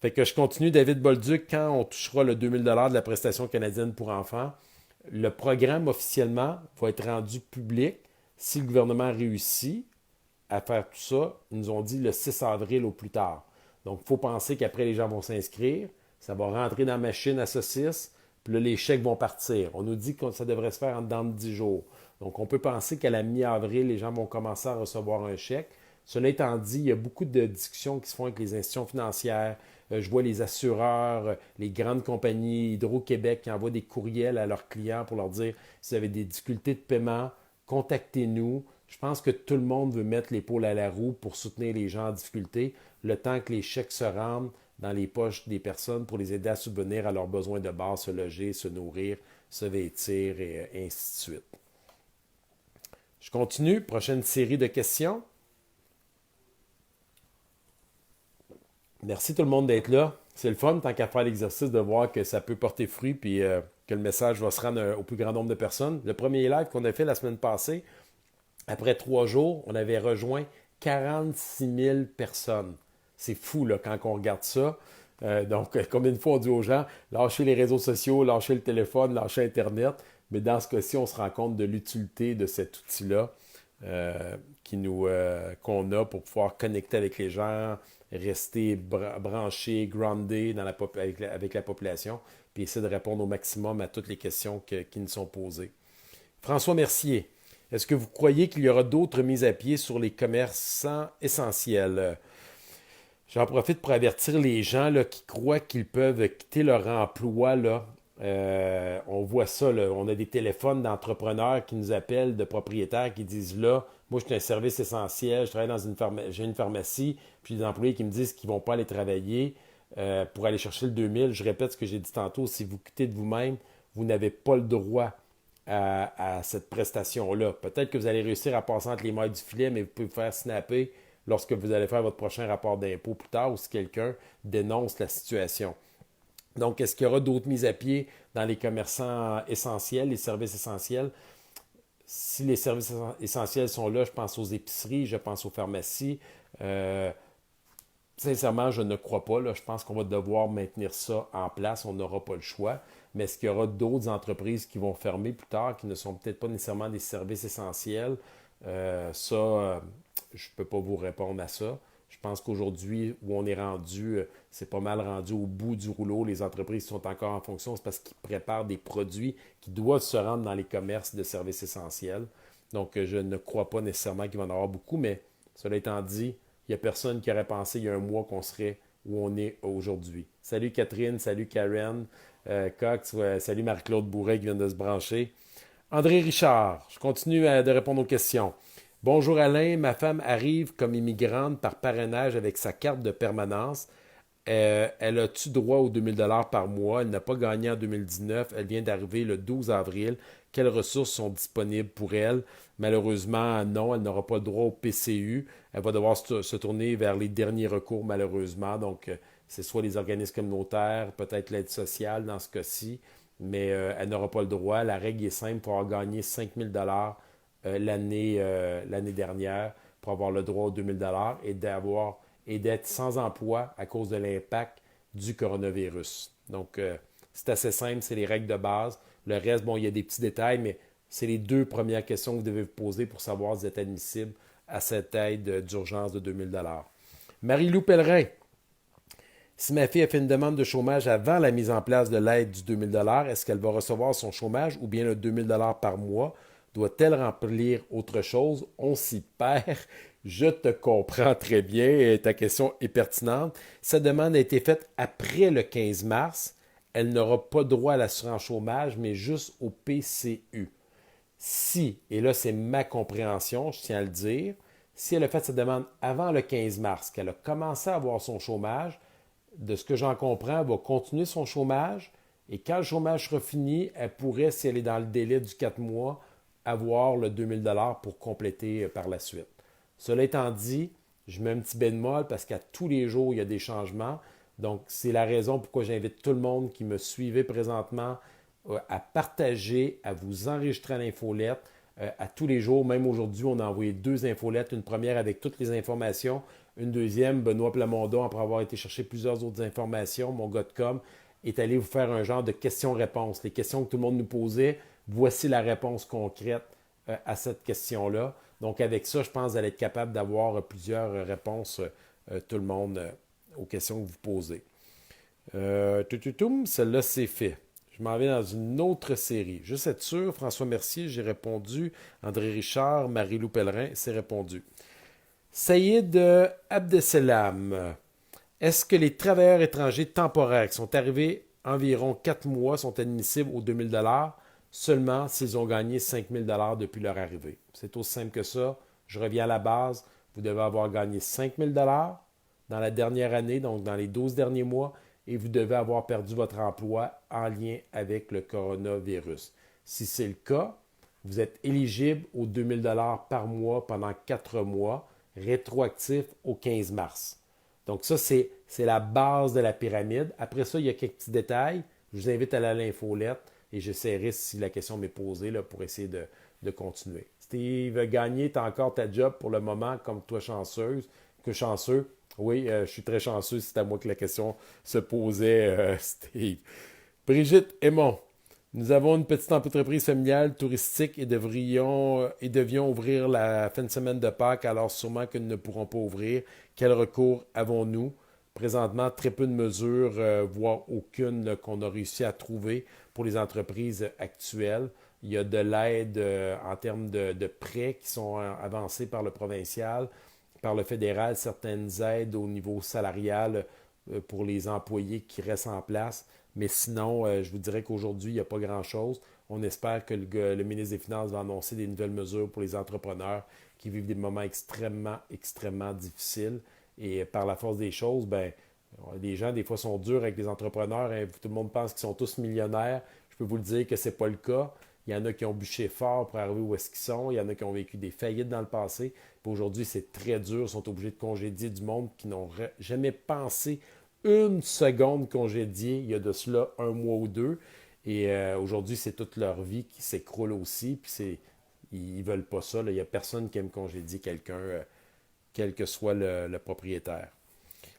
Fait que je continue, David Bolduc, quand on touchera le 2000 de la prestation canadienne pour enfants, le programme officiellement va être rendu public si le gouvernement réussit à faire tout ça. Ils nous ont dit le 6 avril au plus tard. Donc, il faut penser qu'après, les gens vont s'inscrire, ça va rentrer dans la machine à saucisses, puis là, les chèques vont partir. On nous dit que ça devrait se faire en dedans de 10 jours. Donc, on peut penser qu'à la mi-avril, les gens vont commencer à recevoir un chèque. Cela étant dit, il y a beaucoup de discussions qui se font avec les institutions financières. Je vois les assureurs, les grandes compagnies, Hydro-Québec qui envoient des courriels à leurs clients pour leur dire si vous avez des difficultés de paiement, contactez-nous. Je pense que tout le monde veut mettre l'épaule à la roue pour soutenir les gens en difficulté, le temps que les chèques se rendent dans les poches des personnes pour les aider à subvenir à leurs besoins de base, se loger, se nourrir, se vêtir et ainsi de suite. Je continue. Prochaine série de questions. Merci tout le monde d'être là. C'est le fun, tant qu'à faire l'exercice, de voir que ça peut porter fruit puis que le message va se rendre au plus grand nombre de personnes. Le premier live qu'on a fait la semaine passée, après 3 jours, on avait rejoint 46 000 personnes. C'est fou là, quand on regarde ça. Donc, combien de fois on dit aux gens, lâchez les réseaux sociaux, lâchez le téléphone, lâchez Internet. Mais dans ce cas-ci, on se rend compte de l'utilité de cet outil-là qu'on a pour pouvoir connecter avec les gens, rester branché, groundé avec la population, puis essayer de répondre au maximum à toutes les questions qui nous sont posées. François Mercier, est-ce que vous croyez qu'il y aura d'autres mises à pied sur les commerçants essentiels? J'en profite pour avertir les gens là, qui croient qu'ils peuvent quitter leur emploi. Là. On voit ça, là. On a des téléphones d'entrepreneurs qui nous appellent, de propriétaires qui disent là, moi je suis un service essentiel, je travaille dans j'ai une pharmacie, puis des employés qui me disent qu'ils ne vont pas aller travailler pour aller chercher le 2000. Je répète ce que j'ai dit tantôt, si vous quittez de vous-même, vous n'avez pas le droit à cette prestation-là. Peut-être que vous allez réussir à passer entre les mailles du filet, mais vous pouvez vous faire snapper lorsque vous allez faire votre prochain rapport d'impôt plus tard ou si quelqu'un dénonce la situation. Donc, est-ce qu'il y aura d'autres mises à pied dans les commerçants essentiels, les services essentiels? Si les services essentiels sont là, je pense aux épiceries, je pense aux pharmacies. Euh, Sincèrement, je ne crois pas. Là. Je pense qu'on va devoir maintenir ça en place. On n'aura pas le choix. Mais est-ce qu'il y aura d'autres entreprises qui vont fermer plus tard, qui ne sont peut-être pas nécessairement des services essentiels? Je ne peux pas vous répondre à ça. Je pense qu'aujourd'hui, où on est rendu, c'est pas mal rendu au bout du rouleau. Les entreprises qui sont encore en fonction, c'est parce qu'ils préparent des produits qui doivent se rendre dans les commerces de services essentiels. Donc, je ne crois pas nécessairement qu'il va y en avoir beaucoup, mais cela étant dit, il n'y a personne qui aurait pensé il y a un mois qu'on serait où on est aujourd'hui. Salut Catherine, salut Karen, Cox, salut Marie-Claude Bourret qui vient de se brancher. André Richard, je continue de répondre aux questions. Bonjour Alain, ma femme arrive comme immigrante par parrainage avec sa carte de permanence. Elle a-tu droit aux 2000 $ par mois? Elle n'a pas gagné en 2019. Elle vient d'arriver le 12 avril. Quelles ressources sont disponibles pour elle? Malheureusement, non, elle n'aura pas le droit au PCU. Elle va devoir se tourner vers les derniers recours, malheureusement. Donc, c'est soit les organismes communautaires, peut-être l'aide sociale dans ce cas-ci, mais elle n'aura pas le droit. La règle est simple, pour avoir gagné 5000 $ l'année dernière pour avoir le droit aux 2000 $ et d'être sans emploi à cause de l'impact du coronavirus. Donc, c'est assez simple, c'est les règles de base. Le reste, bon, il y a des petits détails, mais c'est les deux premières questions que vous devez vous poser pour savoir si vous êtes admissible à cette aide d'urgence de 2000 $. Marie-Lou Pellerin, si ma fille a fait une demande de chômage avant la mise en place de l'aide du 2000 $, est-ce qu'elle va recevoir son chômage ou bien le 2000 $ par mois? Doit-elle remplir autre chose? On s'y perd. Je te comprends très bien et ta question est pertinente. Sa demande a été faite après le 15 mars. Elle n'aura pas droit à l'assurance chômage, mais juste au PCU. Si, et là c'est ma compréhension, je tiens à le dire, si elle a fait sa demande avant le 15 mars, qu'elle a commencé à avoir son chômage, de ce que j'en comprends, elle va continuer son chômage et quand le chômage sera fini, elle pourrait, si elle est dans le délai du 4 mois, avoir le 2000 $ pour compléter par la suite. Cela étant dit, je mets un petit bémol parce qu'à tous les jours, il y a des changements. Donc, c'est la raison pourquoi j'invite tout le monde qui me suivait présentement à partager, à vous enregistrer à l'infolette. À tous les jours, même aujourd'hui, on a envoyé 2 infolettes. Une première avec toutes les informations. Une deuxième, Benoît Plamondon, après avoir été chercher plusieurs autres informations, mon gars de com, est allé vous faire un genre de questions-réponses. Les questions que tout le monde nous posait, voici la réponse concrète à cette question-là. Donc, avec ça, je pense que vous allez être capable d'avoir plusieurs réponses, tout le monde, aux questions que vous posez. Celle-là, c'est fait. Je m'en vais dans une autre série. Juste être sûr, François Mercier, j'ai répondu. André Richard, Marie-Lou Pellerin, c'est répondu. Saïd Abdeselam, est-ce que les travailleurs étrangers temporaires qui sont arrivés environ 4 mois sont admissibles aux 2000 $ seulement s'ils ont gagné 5000 $ depuis leur arrivée? C'est aussi simple que ça. Je reviens à la base. Vous devez avoir gagné 5000 $ dans la dernière année, donc dans les 12 derniers mois, et vous devez avoir perdu votre emploi en lien avec le coronavirus. Si c'est le cas, vous êtes éligible aux 2000 $ par mois pendant 4 mois, rétroactif au 15 mars. Donc ça, c'est la base de la pyramide. Après ça, il y a quelques petits détails. Je vous invite à aller à l'infolette et j'essaierai, si la question m'est posée, là, pour essayer de continuer. Steve Gagné, tu as encore ta job pour le moment, comme toi chanceuse, que chanceux. Oui, je suis très chanceux, c'est à moi que la question se posait, Steve. Brigitte Aymon, nous avons une petite entreprise familiale touristique et devions ouvrir la fin de semaine de Pâques, alors sûrement que nous ne pourrons pas ouvrir. Quel recours avons-nous? Présentement, très peu de mesures, voire aucune qu'on a réussi à trouver pour les entreprises actuelles. Il y a de l'aide en termes de prêts qui sont avancés par le provincial, par le fédéral, certaines aides au niveau salarial pour les employés qui restent en place. Mais sinon, je vous dirais qu'aujourd'hui, il n'y a pas grand-chose. On espère que le ministre des Finances va annoncer des nouvelles mesures pour les entrepreneurs qui vivent des moments extrêmement, extrêmement difficiles. Et par la force des choses, ben, les gens, des fois, sont durs avec les entrepreneurs. Hein. Tout le monde pense qu'ils sont tous millionnaires. Je peux vous le dire que ce n'est pas le cas. Il y en a qui ont bûché fort pour arriver où est-ce qu'ils sont. Il y en a qui ont vécu des faillites dans le passé. Puis aujourd'hui, c'est très dur. Ils sont obligés de congédier du monde qui n'ont jamais pensé une seconde congédiés il y a de cela un mois ou deux. Et aujourd'hui, c'est toute leur vie qui s'écroule aussi. Puis ils ne veulent pas ça. Là. Il n'y a personne qui aime congédier quelqu'un, quel que soit le propriétaire.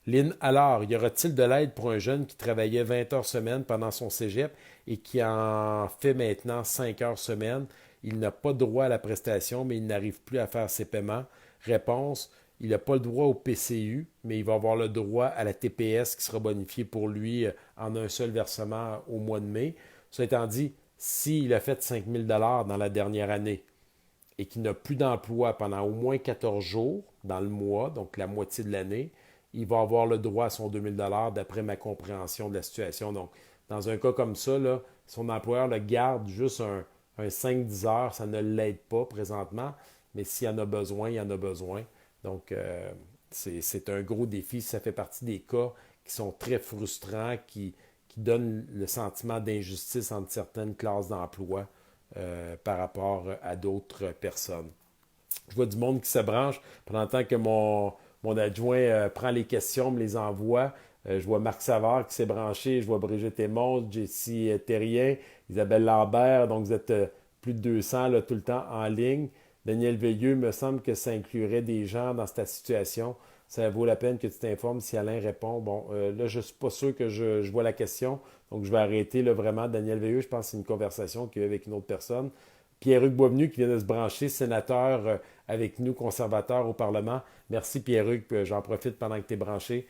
Lynn, alors, y aura-t-il de l'aide pour un jeune qui travaillait 20 heures semaine pendant son cégep et qui en fait maintenant 5 heures semaine? Il n'a pas droit à la prestation, mais il n'arrive plus à faire ses paiements. Réponse, il n'a pas le droit au PCU, mais il va avoir le droit à la TPS qui sera bonifiée pour lui en un seul versement au mois de mai. Ça étant dit, s'il a fait 5 000 dans la dernière année et qu'il n'a plus d'emploi pendant au moins 14 jours dans le mois, donc la moitié de l'année, il va avoir le droit à son 2 000 d'après ma compréhension de la situation. Donc, dans un cas comme ça, là, son employeur le garde juste un 5-10 heures, ça ne l'aide pas présentement, mais s'il en a besoin, il en a besoin. Donc, c'est un gros défi. Ça fait partie des cas qui sont très frustrants, qui donnent le sentiment d'injustice entre certaines classes d'emploi par rapport à d'autres personnes. Je vois du monde qui se branche pendant le temps que mon adjoint prend les questions, me les envoie. Je vois Marc Savard qui s'est branché, je vois Brigitte Aymon, Jessie Terrien, Isabelle Lambert, donc vous êtes plus de 200 là, tout le temps en ligne. Daniel Veilleux, me semble que ça inclurait des gens dans cette situation. Ça vaut la peine que tu t'informes si Alain répond. Bon, là, je ne suis pas sûr que je vois la question, donc je vais arrêter là, vraiment. Daniel Veilleux, je pense que c'est une conversation qu'il y a eu avec une autre personne. Pierre-Hugues Boisvenu qui vient de se brancher, sénateur avec nous, conservateur au Parlement. Merci Pierre-Hugues, j'en profite pendant que tu es branché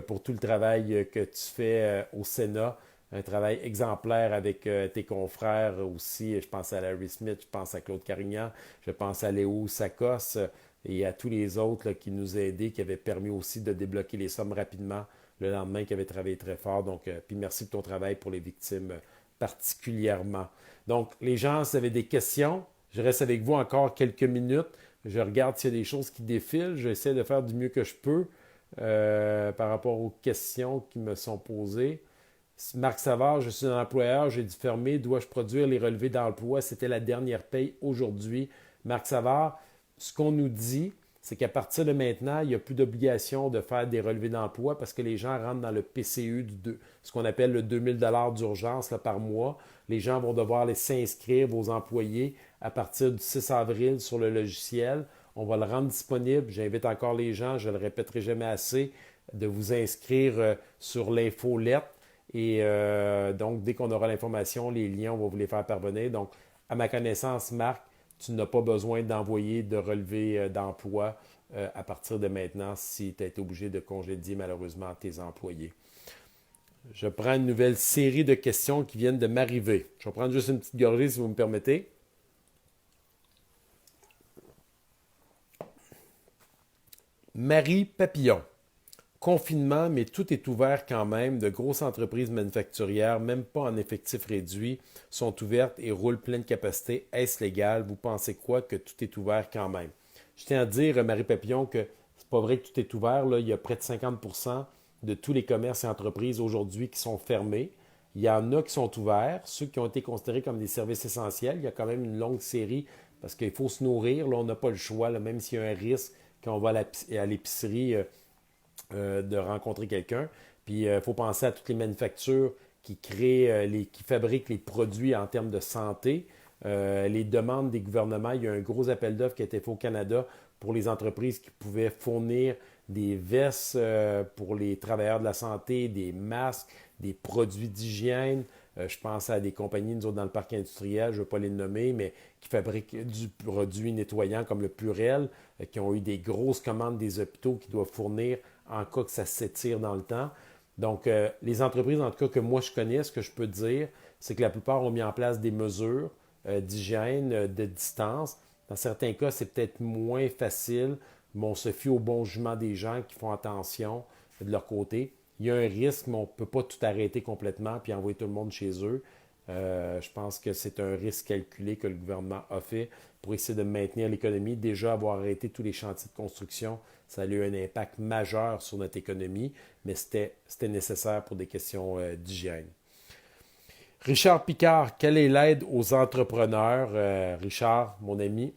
pour tout le travail que tu fais au Sénat. Un travail exemplaire avec tes confrères aussi. Je pense à Larry Smith, je pense à Claude Carignan, je pense à Léo Sakos et à tous les autres là, qui nous ont aidés, qui avaient permis aussi de débloquer les sommes rapidement le lendemain, qui avaient travaillé très fort. Donc, puis merci de ton travail pour les victimes particulièrement. Donc, les gens, si vous avez des questions, je reste avec vous encore quelques minutes. Je regarde s'il y a des choses qui défilent. J'essaie de faire du mieux que je peux par rapport aux questions qui me sont posées. Marc Savard, je suis un employeur, j'ai dû fermer. Dois-je produire les relevés d'emploi? C'était la dernière paye aujourd'hui. Marc Savard, ce qu'on nous dit, c'est qu'à partir de maintenant, il n'y a plus d'obligation de faire des relevés d'emploi parce que les gens rentrent dans le PCU, ce qu'on appelle le 2 000 d'urgence là, par mois. Les gens vont devoir les s'inscrire, vos employés, à partir du 6 avril sur le logiciel. On va le rendre disponible. J'invite encore les gens, je ne le répéterai jamais assez, de vous inscrire sur l'infolette. Et donc, dès qu'on aura l'information, les liens, on va vous les faire parvenir. Donc, à ma connaissance, Marc, tu n'as pas besoin d'envoyer de relevé d'emploi à partir de maintenant si tu as été obligé de congédier malheureusement tes employés. Je prends une nouvelle série de questions qui viennent de m'arriver. Je vais prendre juste une petite gorgée si vous me permettez. Marie Papillon. Confinement, mais tout est ouvert quand même. De grosses entreprises manufacturières, même pas en effectif réduit, sont ouvertes et roulent pleine capacité. Est-ce légal? Vous pensez quoi que tout est ouvert quand même? Je tiens à dire, Marie Papillon, que c'est pas vrai que tout est ouvert. Là. Il y a près de 50% de tous les commerces et entreprises aujourd'hui qui sont fermés. Il y en a qui sont ouverts, ceux qui ont été considérés comme des services essentiels. Il y a quand même une longue série parce qu'il faut se nourrir. Là, on n'a pas le choix, là, même s'il y a un risque quand on va à l'épicerie. De rencontrer quelqu'un. Puis il faut penser à toutes les manufactures qui créent, qui fabriquent les produits en termes de santé. Les demandes des gouvernements, il y a un gros appel d'offres qui a été fait au Canada pour les entreprises qui pouvaient fournir des vestes pour les travailleurs de la santé, des masques, des produits d'hygiène. Je pense à des compagnies, nous autres, dans le parc industriel, je ne veux pas les nommer, mais qui fabriquent du produit nettoyant comme le Purel, qui ont eu des grosses commandes des hôpitaux qui doivent fournir en cas que ça s'étire dans le temps. Donc, les entreprises, en tout cas que moi je connais, ce que je peux dire, c'est que la plupart ont mis en place des mesures d'hygiène, de distance. Dans certains cas, c'est peut-être moins facile, mais on se fie au bon jugement des gens qui font attention de leur côté. Il y a un risque, mais on ne peut pas tout arrêter complètement puis envoyer tout le monde chez eux. Je pense que c'est un risque calculé que le gouvernement a fait pour essayer de maintenir l'économie. Déjà, avoir arrêté tous les chantiers de construction, ça a eu un impact majeur sur notre économie, mais c'était nécessaire pour des questions d'hygiène. Richard Picard, quelle est l'aide aux entrepreneurs? Richard, mon ami,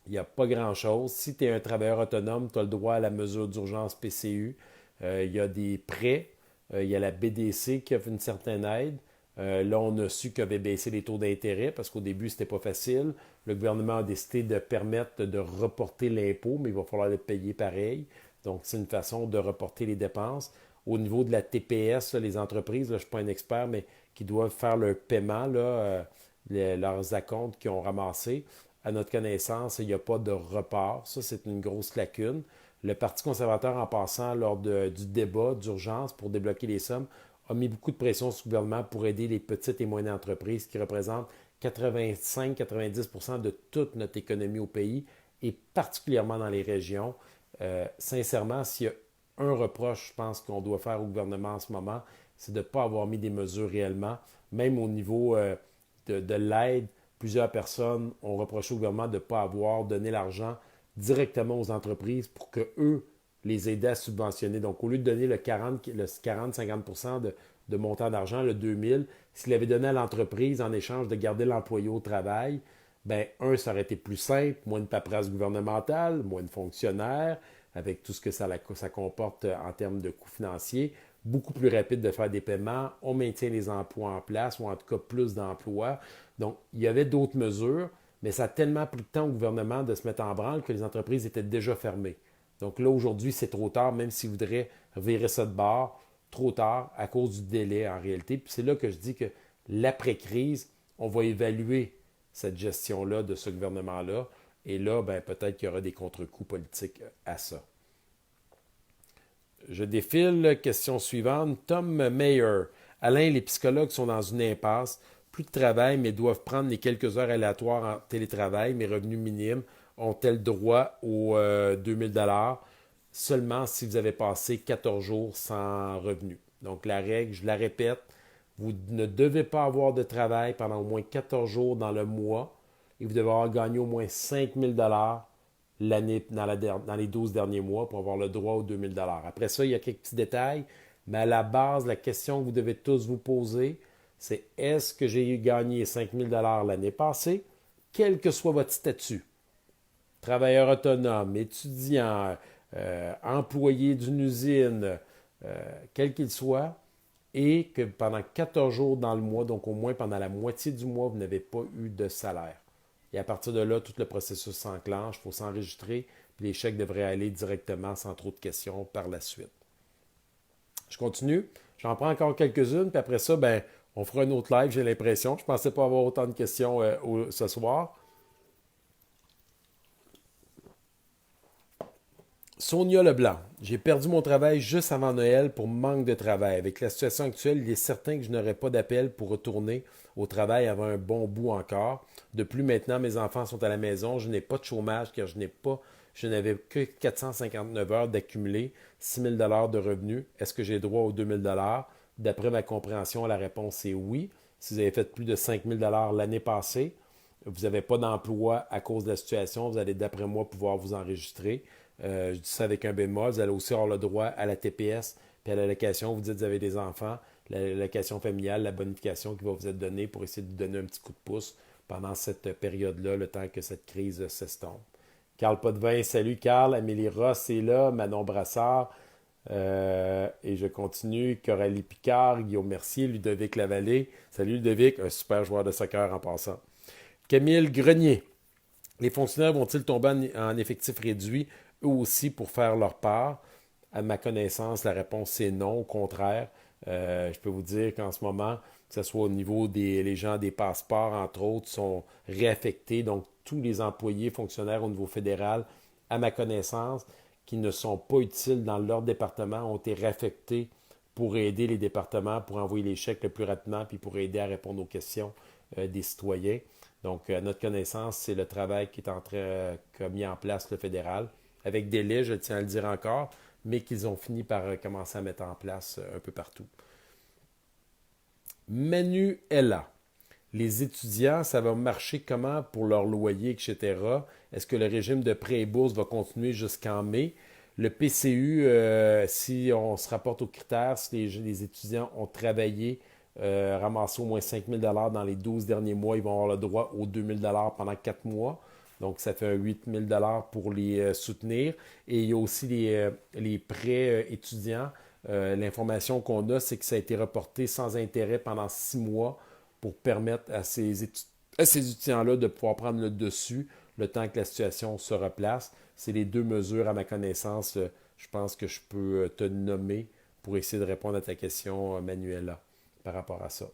il n'y a pas grand-chose. Si tu es un travailleur autonome, tu as le droit à la mesure d'urgence PCU. Il y a des prêts Il y a la BDC qui offre une certaine aide. Là, on a su qu'il avait baissé les taux d'intérêt parce qu'au début, c'était pas facile. Le gouvernement a décidé de permettre de reporter l'impôt, mais il va falloir le payer pareil. Donc, c'est une façon de reporter les dépenses. Au niveau de la TPS, là, les entreprises, là, je ne suis pas un expert, mais qui doivent faire leur paiement, là, leurs acomptes qu'ils ont ramassés. À notre connaissance, il n'y a pas de report. Ça, c'est une grosse lacune. Le Parti conservateur, en passant lors du débat d'urgence pour débloquer les sommes, a mis beaucoup de pression sur le gouvernement pour aider les petites et moyennes entreprises qui représentent 85-90% de toute notre économie au pays et particulièrement dans les régions. Sincèrement, s'il y a un reproche, je pense, qu'on doit faire au gouvernement en ce moment, c'est de ne pas avoir mis des mesures réellement. Même au niveau de l'aide, plusieurs personnes ont reproché au gouvernement de ne pas avoir donné l'argent directement aux entreprises pour que eux les aider à subventionner. Donc, au lieu de donner le 40-50% de montant d'argent, le 2000, s'il avait donné à l'entreprise en échange de garder l'employé au travail, ben ça aurait été plus simple, moins de paperasse gouvernementale, moins de fonctionnaires, avec tout ce que ça comporte en termes de coûts financiers, beaucoup plus rapide de faire des paiements, on maintient les emplois en place, ou en tout cas plus d'emplois. Donc, il y avait d'autres mesures, mais ça a tellement pris de temps au gouvernement de se mettre en branle que les entreprises étaient déjà fermées. Donc là, aujourd'hui, c'est trop tard, même s'ils voudraient virer ça de bord, trop tard à cause du délai en réalité. Puis c'est là que je dis que l'après-crise, on va évaluer cette gestion-là de ce gouvernement-là. Et là, ben, peut-être qu'il y aura des contre-coups politiques à ça. Je défile. Question suivante. Tom Mayer. Alain, les psychologues sont dans une impasse. Plus de travail, mais doivent prendre les quelques heures aléatoires en télétravail. Mes revenus minimes ont-elles droit aux 2000 seulement si vous avez passé 14 jours sans revenus. Donc, la règle, je la répète, vous ne devez pas avoir de travail pendant au moins 14 jours dans le mois et vous devez avoir gagné au moins 5000 l'année dans les 12 derniers mois pour avoir le droit aux 2000 Après ça, il y a quelques petits détails, mais à la base, la question que vous devez tous vous poser, c'est est-ce que j'ai gagné 5000 l'année passée, quel que soit votre statut? Travailleur autonome, étudiant, employé d'une usine, quel qu'il soit, et que pendant 14 jours dans le mois, donc au moins pendant la moitié du mois, vous n'avez pas eu de salaire. Et à partir de là, tout le processus s'enclenche, il faut s'enregistrer, puis les chèques devraient aller directement sans trop de questions par la suite. Je continue. J'en prends encore quelques-unes, puis après ça, ben, on fera un autre live, j'ai l'impression. Je ne pensais pas avoir autant de questions ce soir. Sonia Leblanc. J'ai perdu mon travail juste avant Noël pour manque de travail. Avec la situation actuelle, il est certain que je n'aurai pas d'appel pour retourner au travail avant un bon bout encore. De plus, maintenant, mes enfants sont à la maison. Je n'ai pas de chômage car je n'avais que 459 heures d'accumuler, 6 000 de revenus. Est-ce que j'ai droit aux 2 000 D'après ma compréhension, la réponse est oui. Si vous avez fait plus de 5 000 l'année passée, vous n'avez pas d'emploi à cause de la situation, vous allez, d'après moi, pouvoir vous enregistrer. Je dis ça avec un bémol. Vous allez aussi avoir le droit à la TPS puis à l'allocation. Vous dites que vous avez des enfants, l'allocation familiale, la bonification qui va vous être donnée pour essayer de vous donner un petit coup de pouce pendant cette période-là, le temps que cette crise s'estompe. Carl Potvin, salut Carl. Amélie Ross est là. Manon Brassard. Et je continue. Coralie Picard, Guillaume Mercier, Ludovic Lavallée. Salut Ludovic, un super joueur de soccer en passant. Camille Grenier. Les fonctionnaires vont-ils tomber en effectif réduit, eux aussi, pour faire leur part? À ma connaissance, la réponse est non. Au contraire, je peux vous dire qu'en ce moment, que ce soit au niveau les gens des passeports, entre autres, sont réaffectés. Donc, tous les employés fonctionnaires au niveau fédéral, à ma connaissance, qui ne sont pas utiles dans leur département, ont été réaffectés pour aider les départements, pour envoyer les chèques le plus rapidement, puis pour aider à répondre aux questions des citoyens. Donc, à notre connaissance, c'est le travail qui est en train qu'a mis en place le fédéral, avec délai, je tiens à le dire encore, mais qu'ils ont fini par commencer à mettre en place un peu partout. Manuela. Les étudiants, ça va marcher comment pour leur loyer, etc. Est-ce que le régime de prêt et bourse va continuer jusqu'en mai? Le PCU, si on se rapporte aux critères, si les étudiants ont travaillé, ramassé au moins 5 000 dans les 12 derniers mois, ils vont avoir le droit aux 2 000 pendant 4 mois. Donc, ça fait un 8 000 pour les soutenir. Et il y a aussi les prêts étudiants L'information qu'on a, c'est que ça a été reporté sans intérêt pendant 6 mois pour permettre à ces étudiants-là de pouvoir prendre le dessus le temps que la situation se replace. C'est les deux mesures, à ma connaissance, je pense que je peux te nommer pour essayer de répondre à ta question, Manuela, par rapport à ça.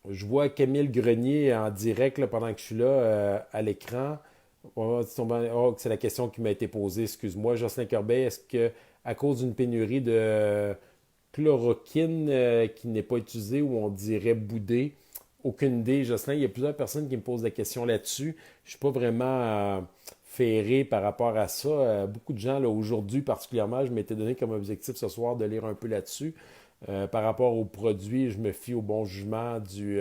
Je vois Camille Grenier en direct là, pendant que je suis là à l'écran. Oh, c'est la question qui m'a été posée, excuse-moi. Jocelyn Corbeil, est-ce que à cause d'une pénurie de chloroquine qui n'est pas utilisée ou on dirait boudée? Aucune idée, Jocelyn. Il y a plusieurs personnes qui me posent des questions là-dessus. Je ne suis pas vraiment ferré par rapport à ça. Beaucoup de gens, là, aujourd'hui particulièrement, je m'étais donné comme objectif ce soir de lire un peu là-dessus. Par rapport aux produits, je me fie au bon jugement du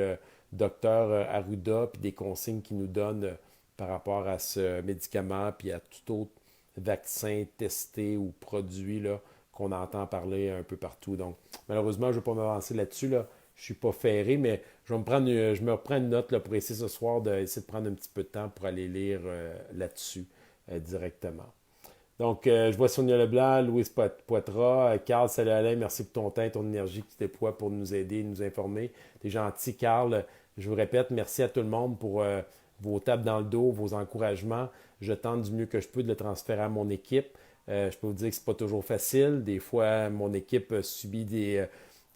docteur Arruda puis des consignes qu'il nous donne par rapport à ce médicament puis à tout autre vaccin testé ou produit là, qu'on entend parler un peu partout. Donc, malheureusement, je ne vais pas m'avancer là-dessus. Là. Je ne suis pas ferré, mais je me reprends une note là, pour essayer ce soir d'essayer de prendre un petit peu de temps pour aller lire là-dessus directement. Donc, je vois Sonia Leblanc, Louise Poitras, Carl, salut Alain, merci pour ton temps et ton énergie que tu déploies pour nous aider, nous informer. T'es gentil, Carl. Je vous répète, merci à tout le monde pour vos tapes dans le dos, vos encouragements. Je tente du mieux que je peux de le transférer à mon équipe. Je peux vous dire que ce n'est pas toujours facile. Des fois, mon équipe subit des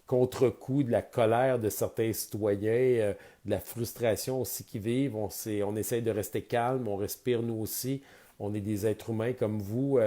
contre-coups de la colère de certains citoyens, de la frustration aussi qu'ils vivent. On essaye de rester calme, on respire nous aussi. On est des êtres humains comme vous.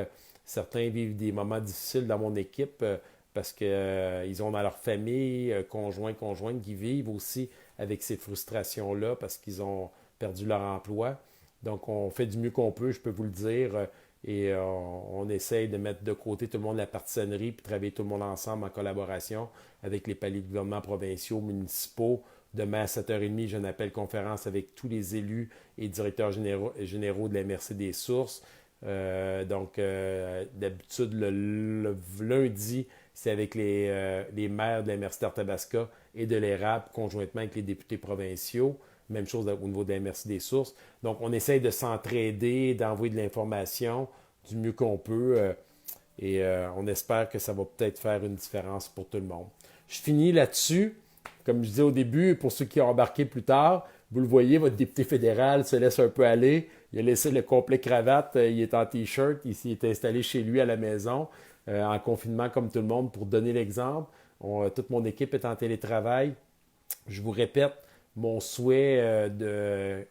Certains vivent des moments difficiles dans mon équipe parce qu'ils ont dans leur famille, conjointes qui vivent aussi avec ces frustrations-là parce qu'ils ont perdu leur emploi. Donc, on fait du mieux qu'on peut, je peux vous le dire. Et on essaye de mettre de côté tout le monde la partisanerie puis travailler tout le monde ensemble en collaboration avec les paliers de gouvernement provinciaux, municipaux. Demain à 7h30, j'ai un appel conférence avec tous les élus et directeurs généraux de la MRC des Sources. D'habitude, le lundi, c'est avec les maires de la MRC d'Arthabasca et de l'ERAB, conjointement avec les députés provinciaux. Même chose au niveau de la MRC des Sources. Donc, on essaye de s'entraider, d'envoyer de l'information du mieux qu'on peut. On espère que ça va peut-être faire une différence pour tout le monde. Je finis là-dessus. Comme je disais au début, pour ceux qui ont embarqué plus tard, vous le voyez, votre député fédéral se laisse un peu aller. Il a laissé le complet cravate, il est en T-shirt, il s'est installé chez lui à la maison, en confinement comme tout le monde, pour donner l'exemple. Toute mon équipe est en télétravail. Je vous répète, mon souhait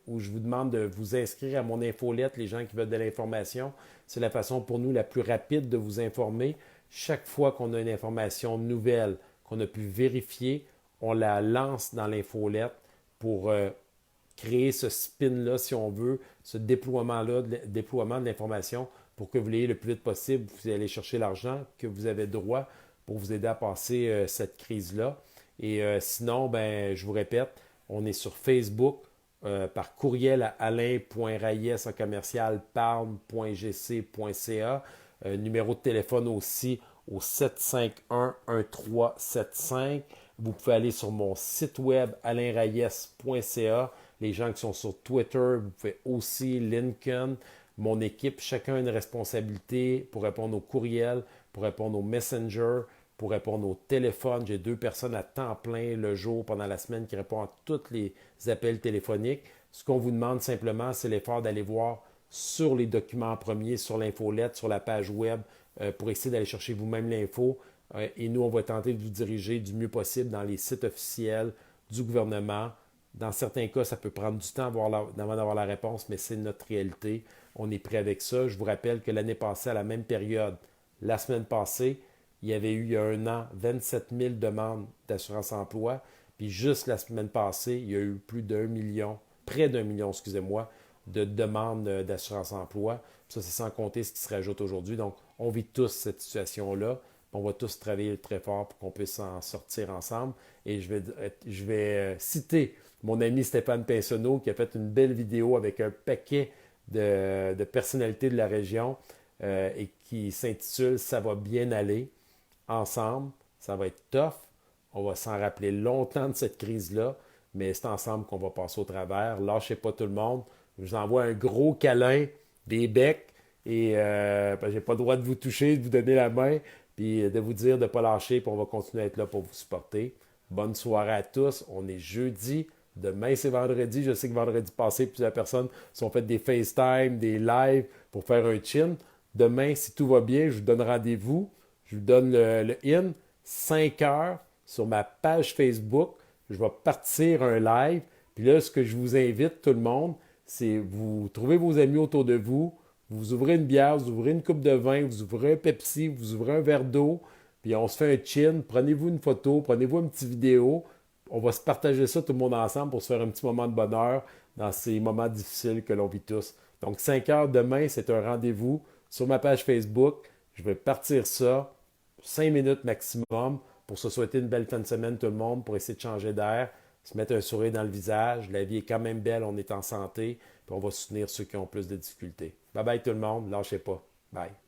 où je vous demande de vous inscrire à mon infolette, les gens qui veulent de l'information, c'est la façon pour nous la plus rapide de vous informer. Chaque fois qu'on a une information nouvelle qu'on a pu vérifier, on la lance dans l'infolette pour créer ce spin-là, si on veut, ce déploiement-là, déploiement de l'information pour que vous l'ayez le plus vite possible. Vous allez chercher l'argent que vous avez droit pour vous aider à passer cette crise-là. Et sinon, ben, je vous répète, on est sur Facebook par courriel à alain.rayes@parme.gc.ca. Numéro de téléphone aussi au 751-1375. Vous pouvez aller sur mon site web alainrayes.ca. Les gens qui sont sur Twitter, vous pouvez aussi LinkedIn. Mon équipe, chacun a une responsabilité pour répondre aux courriels, pour répondre aux messengers, pour répondre au téléphone. J'ai 2 personnes à temps plein le jour pendant la semaine qui répondent à tous les appels téléphoniques. Ce qu'on vous demande simplement, c'est l'effort d'aller voir sur les documents premiers, sur l'infolette, sur la page web, pour essayer d'aller chercher vous-même l'info. Et nous, on va tenter de vous diriger du mieux possible dans les sites officiels du gouvernement. Dans certains cas, ça peut prendre du temps avant d'avoir la réponse, mais c'est notre réalité. On est prêt avec ça. Je vous rappelle que l'année passée, à la même période, la semaine passée, il y avait eu, il y a un an, 27 000 demandes d'assurance-emploi. Puis juste la semaine passée, il y a eu près d'1 million, excusez-moi, de demandes d'assurance-emploi. Ça, c'est sans compter ce qui se rajoute aujourd'hui. Donc, on vit tous cette situation-là. On va tous travailler très fort pour qu'on puisse en sortir ensemble. Et je vais citer mon ami Stéphane Pinsonneau qui a fait une belle vidéo avec un paquet de personnalités de la région et qui s'intitule « Ça va bien aller ». Ensemble, ça va être tough. On va s'en rappeler longtemps de cette crise-là, mais c'est ensemble qu'on va passer au travers. Lâchez pas tout le monde. Je vous envoie un gros câlin, des becs, et je n'ai pas le droit de vous toucher, de vous donner la main, puis de vous dire de ne pas lâcher, puis on va continuer à être là pour vous supporter. Bonne soirée à tous. On est jeudi. Demain, c'est vendredi. Je sais que vendredi passé, plusieurs personnes se sont fait des FaceTime, des lives pour faire un chin. Demain, si tout va bien, je vous donne rendez-vous. Je vous donne le in, 5 heures sur ma page Facebook. Je vais partir un live. Puis là, ce que je vous invite, tout le monde, c'est vous trouvez vos amis autour de vous, vous ouvrez une bière, vous ouvrez une coupe de vin, vous ouvrez un Pepsi, vous ouvrez un verre d'eau, puis on se fait un chin, prenez-vous une photo, prenez-vous une petite vidéo, on va se partager ça tout le monde ensemble pour se faire un petit moment de bonheur dans ces moments difficiles que l'on vit tous. Donc 5 heures demain, c'est un rendez-vous sur ma page Facebook. Je vais partir ça, 5 minutes maximum, pour se souhaiter une belle fin de semaine tout le monde, pour essayer de changer d'air, se mettre un sourire dans le visage. La vie est quand même belle, on est en santé, puis on va soutenir ceux qui ont plus de difficultés. Bye bye tout le monde, lâchez pas. Bye.